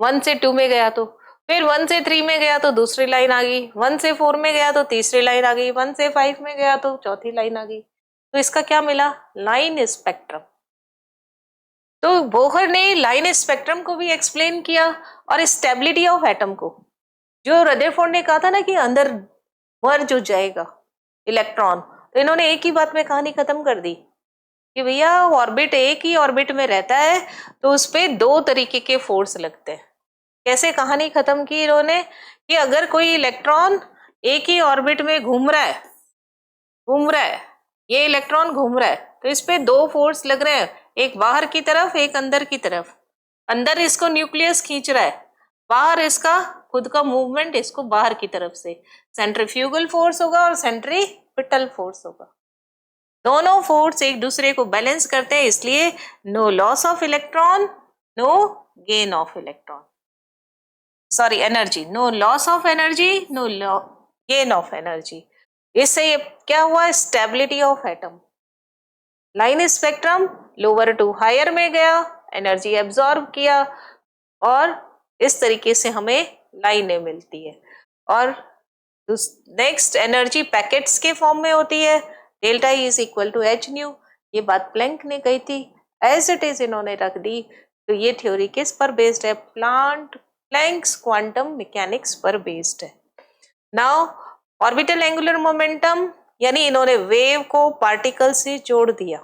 1 से 2 में गया तो, फिर 1 से 3 में गया तो दूसरी लाइन आ गई, 1 से 4 में गया तो तीसरी लाइन आ गई, 1 से 5 में गया तो चौथी लाइन आ गई। तो इसका क्या मिला? Line spectrum. तो बोहर ने लाइन स्पेक्ट्रम को भी एक्सप्लेन किया और स्टेबिलिटी ऑफ एटम को। जो रदरफोर्ड ने कहा था ना कि अंदर मर्ज हो जाएगा इलेक्ट्रॉन, तो इन्होंने एक ही बात में कहानी खत्म कर दी कि भैया ऑर्बिट एक ही ऑर्बिट में रहता है तो उस पे 2 तरीके के फोर्स लगते हैं। कैसे कहानी खत्म की इन्होंने कि अगर कोई इलेक्ट्रॉन एक ही ऑर्बिट में घूम रहा है, ये इलेक्ट्रॉन घूम रहा है तो इस पे 2 फोर्स लग रहे हैं, एक बाहर की तरफ एक अंदर की तरफ। अंदर इसको न्यूक्लियस खींच रहा है, बाहर इसका खुद का मूवमेंट इसको बाहर की तरफ से। सेंट्रीफ्यूगल फोर्स होगा और सेंट्रीपिटल फोर्स होगा। दोनों फोर्स एक दूसरे को बैलेंस करते हैं, इसलिए no loss of electron, no gain of electron, sorry energy, no loss of energy, no gain of energy. इससे ये क्या हुआ? Stability of atom. Line spectrum lower to higher में गया, एनर्जी एब्जॉर्ब किया और इस तरीके से हमें लाइनें मिलती है। और नेक्स्ट एनर्जी पैकेट्स के फॉर्म में होती है, delta E is equal to H nu. ये बात प्लैंक ने कही थी, एज इट इज इन्होंने रख दी। तो ये थ्योरी किस पर बेस्ड है? प्लैंक्स क्वांटम मैकेनिक्स पर बेस्ड है। नाउ ऑर्बिटल एंगुलर मोमेंटम, यानी इन्होंने वेव को पार्टिकल से जोड़ दिया।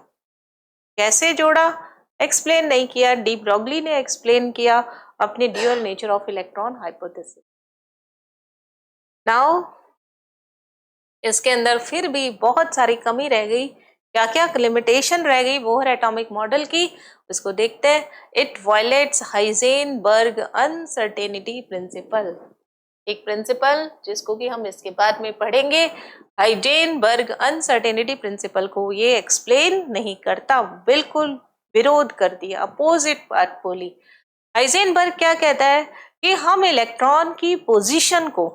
कैसे जोड़ा? एक्सप्लेन नहीं किया, डी ब्रॉगली ने एक्सप्लेन किया अपने dual nature of electron hypothesis. Now इसके अंदर फिर भी बहुत सारी कमी रह गई। क्या क्या लिमिटेशन रह गई बोहर एटॉमिक मॉडल की, उसको देखते हैं। It violets Heisenberg uncertainty principle. एक प्रिंसिपल जिसको कि हम इसके बाद में पढ़ेंगे, हाइजेनबर्ग अनसर्टेनिटी प्रिंसिपल को ये एक्सप्लेन नहीं करता, बिल्कुल विरोध कर दिया, अपोजिट बात बोली। हाइजेनबर्ग क्या कहता है कि हम इलेक्ट्रॉन की पोजीशन को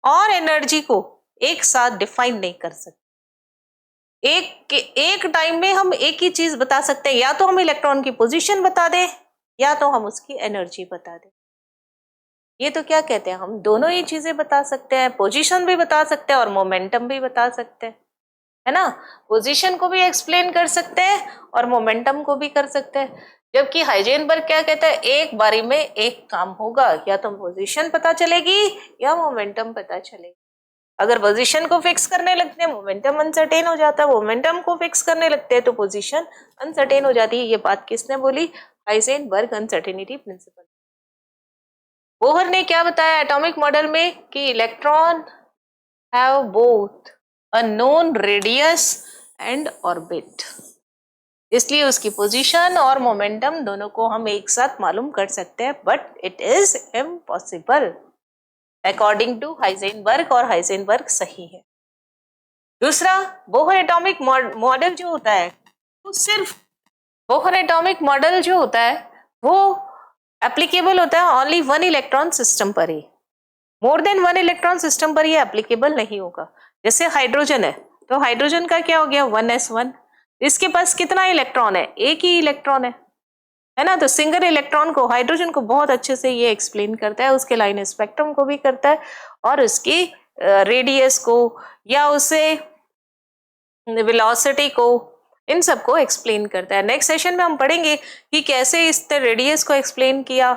और एनर्जी को एक साथ डिफाइन नहीं कर सकते। एक टाइम में हम एक ही चीज बता सकते हैं, या तो हम इलेक्ट्रॉन की पोजीशन बता दें या तो हम उसकी एनर्जी बता दें। ये तो क्या कहते हैं, हम दोनों ही चीजें बता सकते हैं, पोजीशन भी बता सकते हैं और मोमेंटम भी बता सकते हैं, है ना। पोजीशन को भी एक्सप्लेन कर सकते हैं और मोमेंटम को भी कर सकते हैं। जबकि हाइजेनबर्ग क्या कहता है, एक बारी में एक काम होगा, या तो पोजीशन पता चलेगी या मोमेंटम पता चलेगी। अगर पोजीशन को फिक्स करने लगते हैं मोमेंटम अनसर्टेन हो जाता है, मोमेंटम को फिक्स करने लगते हैं तो पोजीशन अनसर्टेन हो जाती है। ये बात किसने बोली? Heisenberg uncertainty principle. बोहर ने क्या बताया एटॉमिक मॉडल में कि electron have both a known radius and orbit, इसलिए उसकी पोजीशन और मोमेंटम दोनों को हम एक साथ मालूम कर सकते हैं, but it is impossible according to Heisenberg, और हाइजेनबर्ग सही है। दूसरा, बोहर एटॉमिक मॉडल जो होता है वो सिर्फ बोहर एटॉमिक मॉडल जो होता है वो एप्लीकेबल होता है ओनली 1 इलेक्ट्रॉन सिस्टम पर ही, मोर देन 1 इलेक्ट्रॉन सिस्टम पर ये एप्लीकेबल नहीं होगा। जैसे हाइड्रोजन है तो हाइड्रोजन का क्या हो गया, 1s1, इसके पास कितना इलेक्ट्रॉन है? एक ही इलेक्ट्रॉन है ना। तो सिंगल इलेक्ट्रॉन को, हाइड्रोजन को बहुत अच्छे से ये एक्सप्लेन करता है, उसके लाइन स्पेक्ट्रम को भी करता है और उसकी रेडियस को या उसे वेलोसिटी को, इन सबको एक्सप्लेन करता है। नेक्स्ट सेशन में हम पढ़ेंगे कि कैसे इस रेडियस को एक्सप्लेन किया,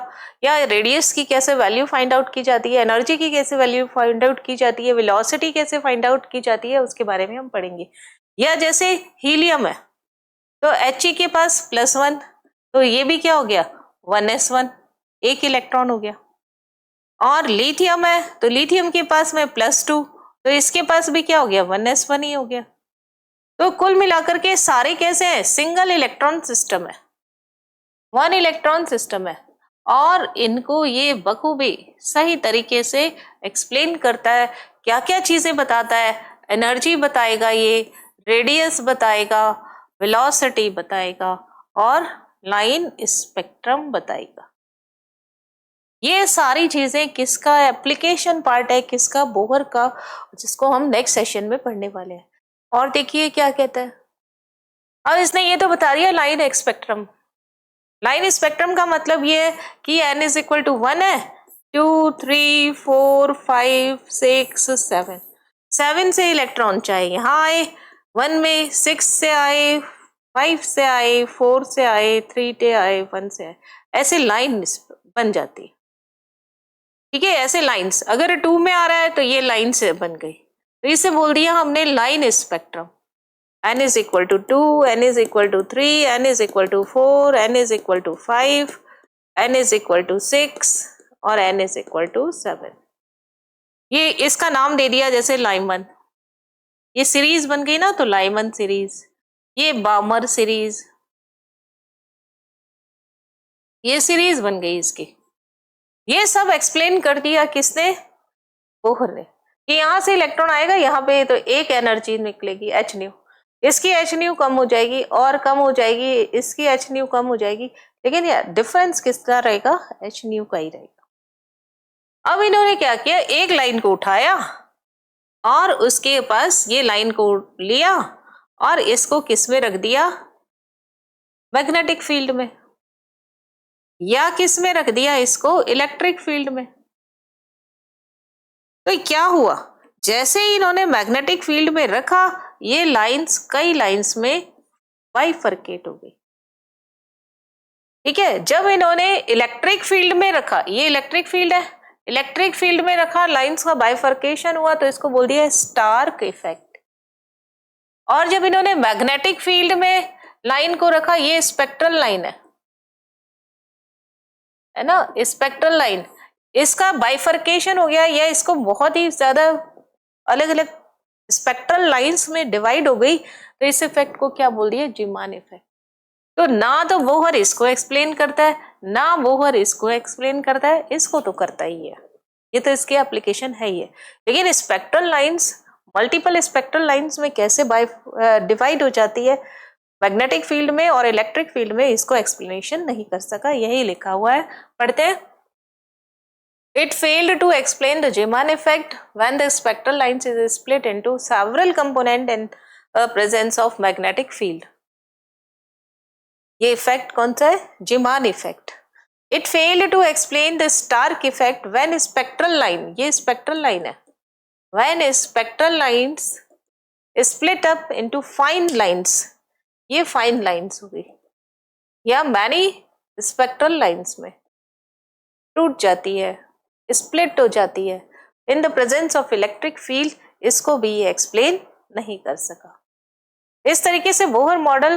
या रेडियस की कैसे वैल्यू फाइंड आउट की जाती है, एनर्जी की कैसे वैल्यू फाइंड आउट की जाती है, वेलोसिटी कैसे फाइंड आउट की जाती है, उसके बारे में हम पढ़ेंगे। या जैसे हीलियम है तो He के पास +1, तो ये भी क्या हो गया, 1s1, एक इलेक्ट्रॉन हो गया। और लिथियम है तो लिथियम के पास में +2, तो इसके पास भी क्या हो गया, 1s1 ही हो गया। तो कुल मिलाकर के सारे कैसे हैं, सिंगल इलेक्ट्रॉन सिस्टम है, 1 इलेक्ट्रॉन सिस्टम है, और इनको ये बखूबी सही तरीके से एक्सप्लेन करता है। क्या क्या चीजें बताता है, एनर्जी बताएगा, ये रेडियस बताएगा, वेलोसिटी बताएगा और लाइन स्पेक्ट्रम बताएगा। ये सारी चीजें किसका एप्लीकेशन पार्ट है, किसका, बोहर का, जिसको हम नेक्स्ट सेशन में पढ़ने वाले हैं। और देखिए क्या कहता है, अब इसने ये तो बता दिया लाइन स्पेक्ट्रम। लाइन स्पेक्ट्रम का मतलब ये है कि n इज इक्वल टू 1 है, 2 3 4 5 6 7, 7 से इलेक्ट्रॉन चाहे यहाँ आए 1 में, 6 से आए, 5 से आए, 4 से आए, 3 से आए, 1 से आए, ऐसे लाइन बन जाती है। ठीक है, ऐसे लाइंस अगर 2 में आ रहा है तो ये लाइन से बन गई, तो इसे बोल दिया हमने line spectrum. n is equal to 2, n is equal to 3, n is equal to 4, n is equal to 5, n is equal to 6 और n is equal to 7। ये इसका नाम दे दिया जैसे लाइमन, ये सीरीज बन गई ना, तो लाइमन सीरीज, ये बामर सीरीज, ये सीरीज बन गई इसकी। ये सब एक्सप्लेन कर दिया किसने, बोहर ने, कि यहाँ से इलेक्ट्रॉन आएगा यहाँ पे तो एक एनर्जी निकलेगी एच न्यू, इसकी एच न्यू कम हो जाएगी और कम हो जाएगी, इसकी एच न्यू कम हो जाएगी, लेकिन यार डिफरेंस किसका रहेगा, एच न्यू का ही रहेगा। अब इन्होंने क्या किया, एक लाइन को उठाया और उसके पास ये लाइन को लिया और इसको किस में रख दिया, मैग्नेटिक फील्ड में, या किस में रख दिया इसको, इलेक्ट्रिक फील्ड में। तो क्या हुआ, जैसे ही इन्होंने मैग्नेटिक फील्ड में रखा, ये लाइंस कई लाइंस में बाइफरकेट हो गई। ठीक है, जब इन्होंने इलेक्ट्रिक फील्ड में रखा, ये इलेक्ट्रिक फील्ड है, इलेक्ट्रिक फील्ड में रखा, लाइंस का बाइफरकेशन हुआ, तो इसको बोल दिया स्टार्क इफेक्ट। और जब इन्होंने मैग्नेटिक फील्ड में लाइन को रखा, ये स्पेक्ट्रल लाइन है ना, स्पेक्ट्रल लाइन, इसका बाइफरकेशन हो गया, या इसको बहुत ही ज्यादा अलग अलग स्पेक्ट्रल लाइंस में डिवाइड हो गई, तो इस इफेक्ट को क्या बोल दिया, जीमान इफेक्ट। तो ना तो बोहर इसको एक्सप्लेन करता है, ना बोहर इसको एक्सप्लेन करता है, इसको तो करता ही है, ये तो इसकी एप्लीकेशन है ही है। लेकिन spectral lines, multiple spectral lines में कैसे डिवाइड हो जाती है मैग्नेटिक फील्ड में और इलेक्ट्रिक फील्ड में, इसको एक्सप्लेनेशन नहीं कर सका, यही लिखा हुआ है, पढ़ते हैं। It failed to explain the Zeeman effect when the spectral lines is split into several components in presence of magnetic field. ये इफेक्ट कौन सा है, Zeeman effect. It failed to explain the Stark effect when spectral line, ये spectral line है, when spectral lines split up into fine lines, ये fine lines हो गई, या many spectral lines में टूट जाती है, स्प्लिट हो जाती है in the presence of electric field, इसको भी ये एक्सप्लेन नहीं कर सका। इस तरीके से बोहर मॉडल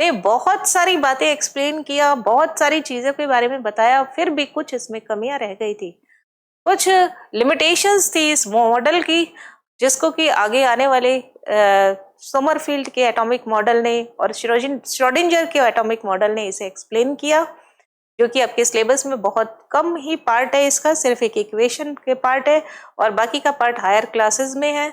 ने बहुत सारी बातें एक्सप्लेन किया, बहुत सारी चीजों के बारे में बताया, फिर भी कुछ इसमें कमियां रह गई थी, कुछ लिमिटेशंस थी इस मॉडल की, जिसको कि आगे आने वाले सोमरफील्ड के एटॉमिक मॉडल ने और श्रोडिंगर के एटॉमिक मॉडल ने इसे एक्सप्लेन किया, जो कि आपके सिलेबस में बहुत कम ही पार्ट है इसका, सिर्फ एक इक्वेशन के पार्ट है और बाकी का पार्ट हायर क्लासेस में है।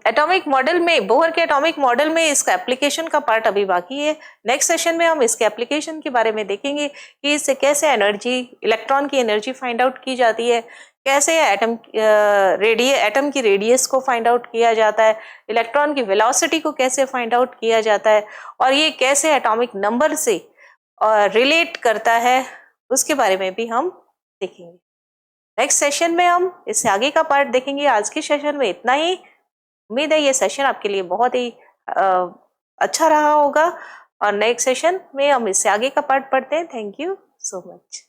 एटॉमिक मॉडल में, बोहर के एटॉमिक मॉडल में इसका एप्लीकेशन का पार्ट अभी बाकी है। नेक्स्ट सेशन में हम इसके एप्लीकेशन के बारे में देखेंगे कि इससे कैसे एनर्जी, इलेक्ट्रॉन की एनर्जी फाइंड आउट की जाती है, कैसे एटम की रेडियस को फाइंड आउट किया जाता है, इलेक्ट्रॉन की वेलोसिटी को कैसे फाइंड आउट किया जाता है, और ये कैसे एटॉमिक नंबर से रिलेट करता है, उसके बारे में भी हम देखेंगे। नेक्स्ट सेशन में हम इससे आगे का पार्ट देखेंगे। आज के सेशन में इतना ही। उम्मीद है ये सेशन आपके लिए बहुत ही अच्छा रहा होगा और नेक्स्ट सेशन में हम इससे आगे का पार्ट पढ़ते हैं। Thank you so much.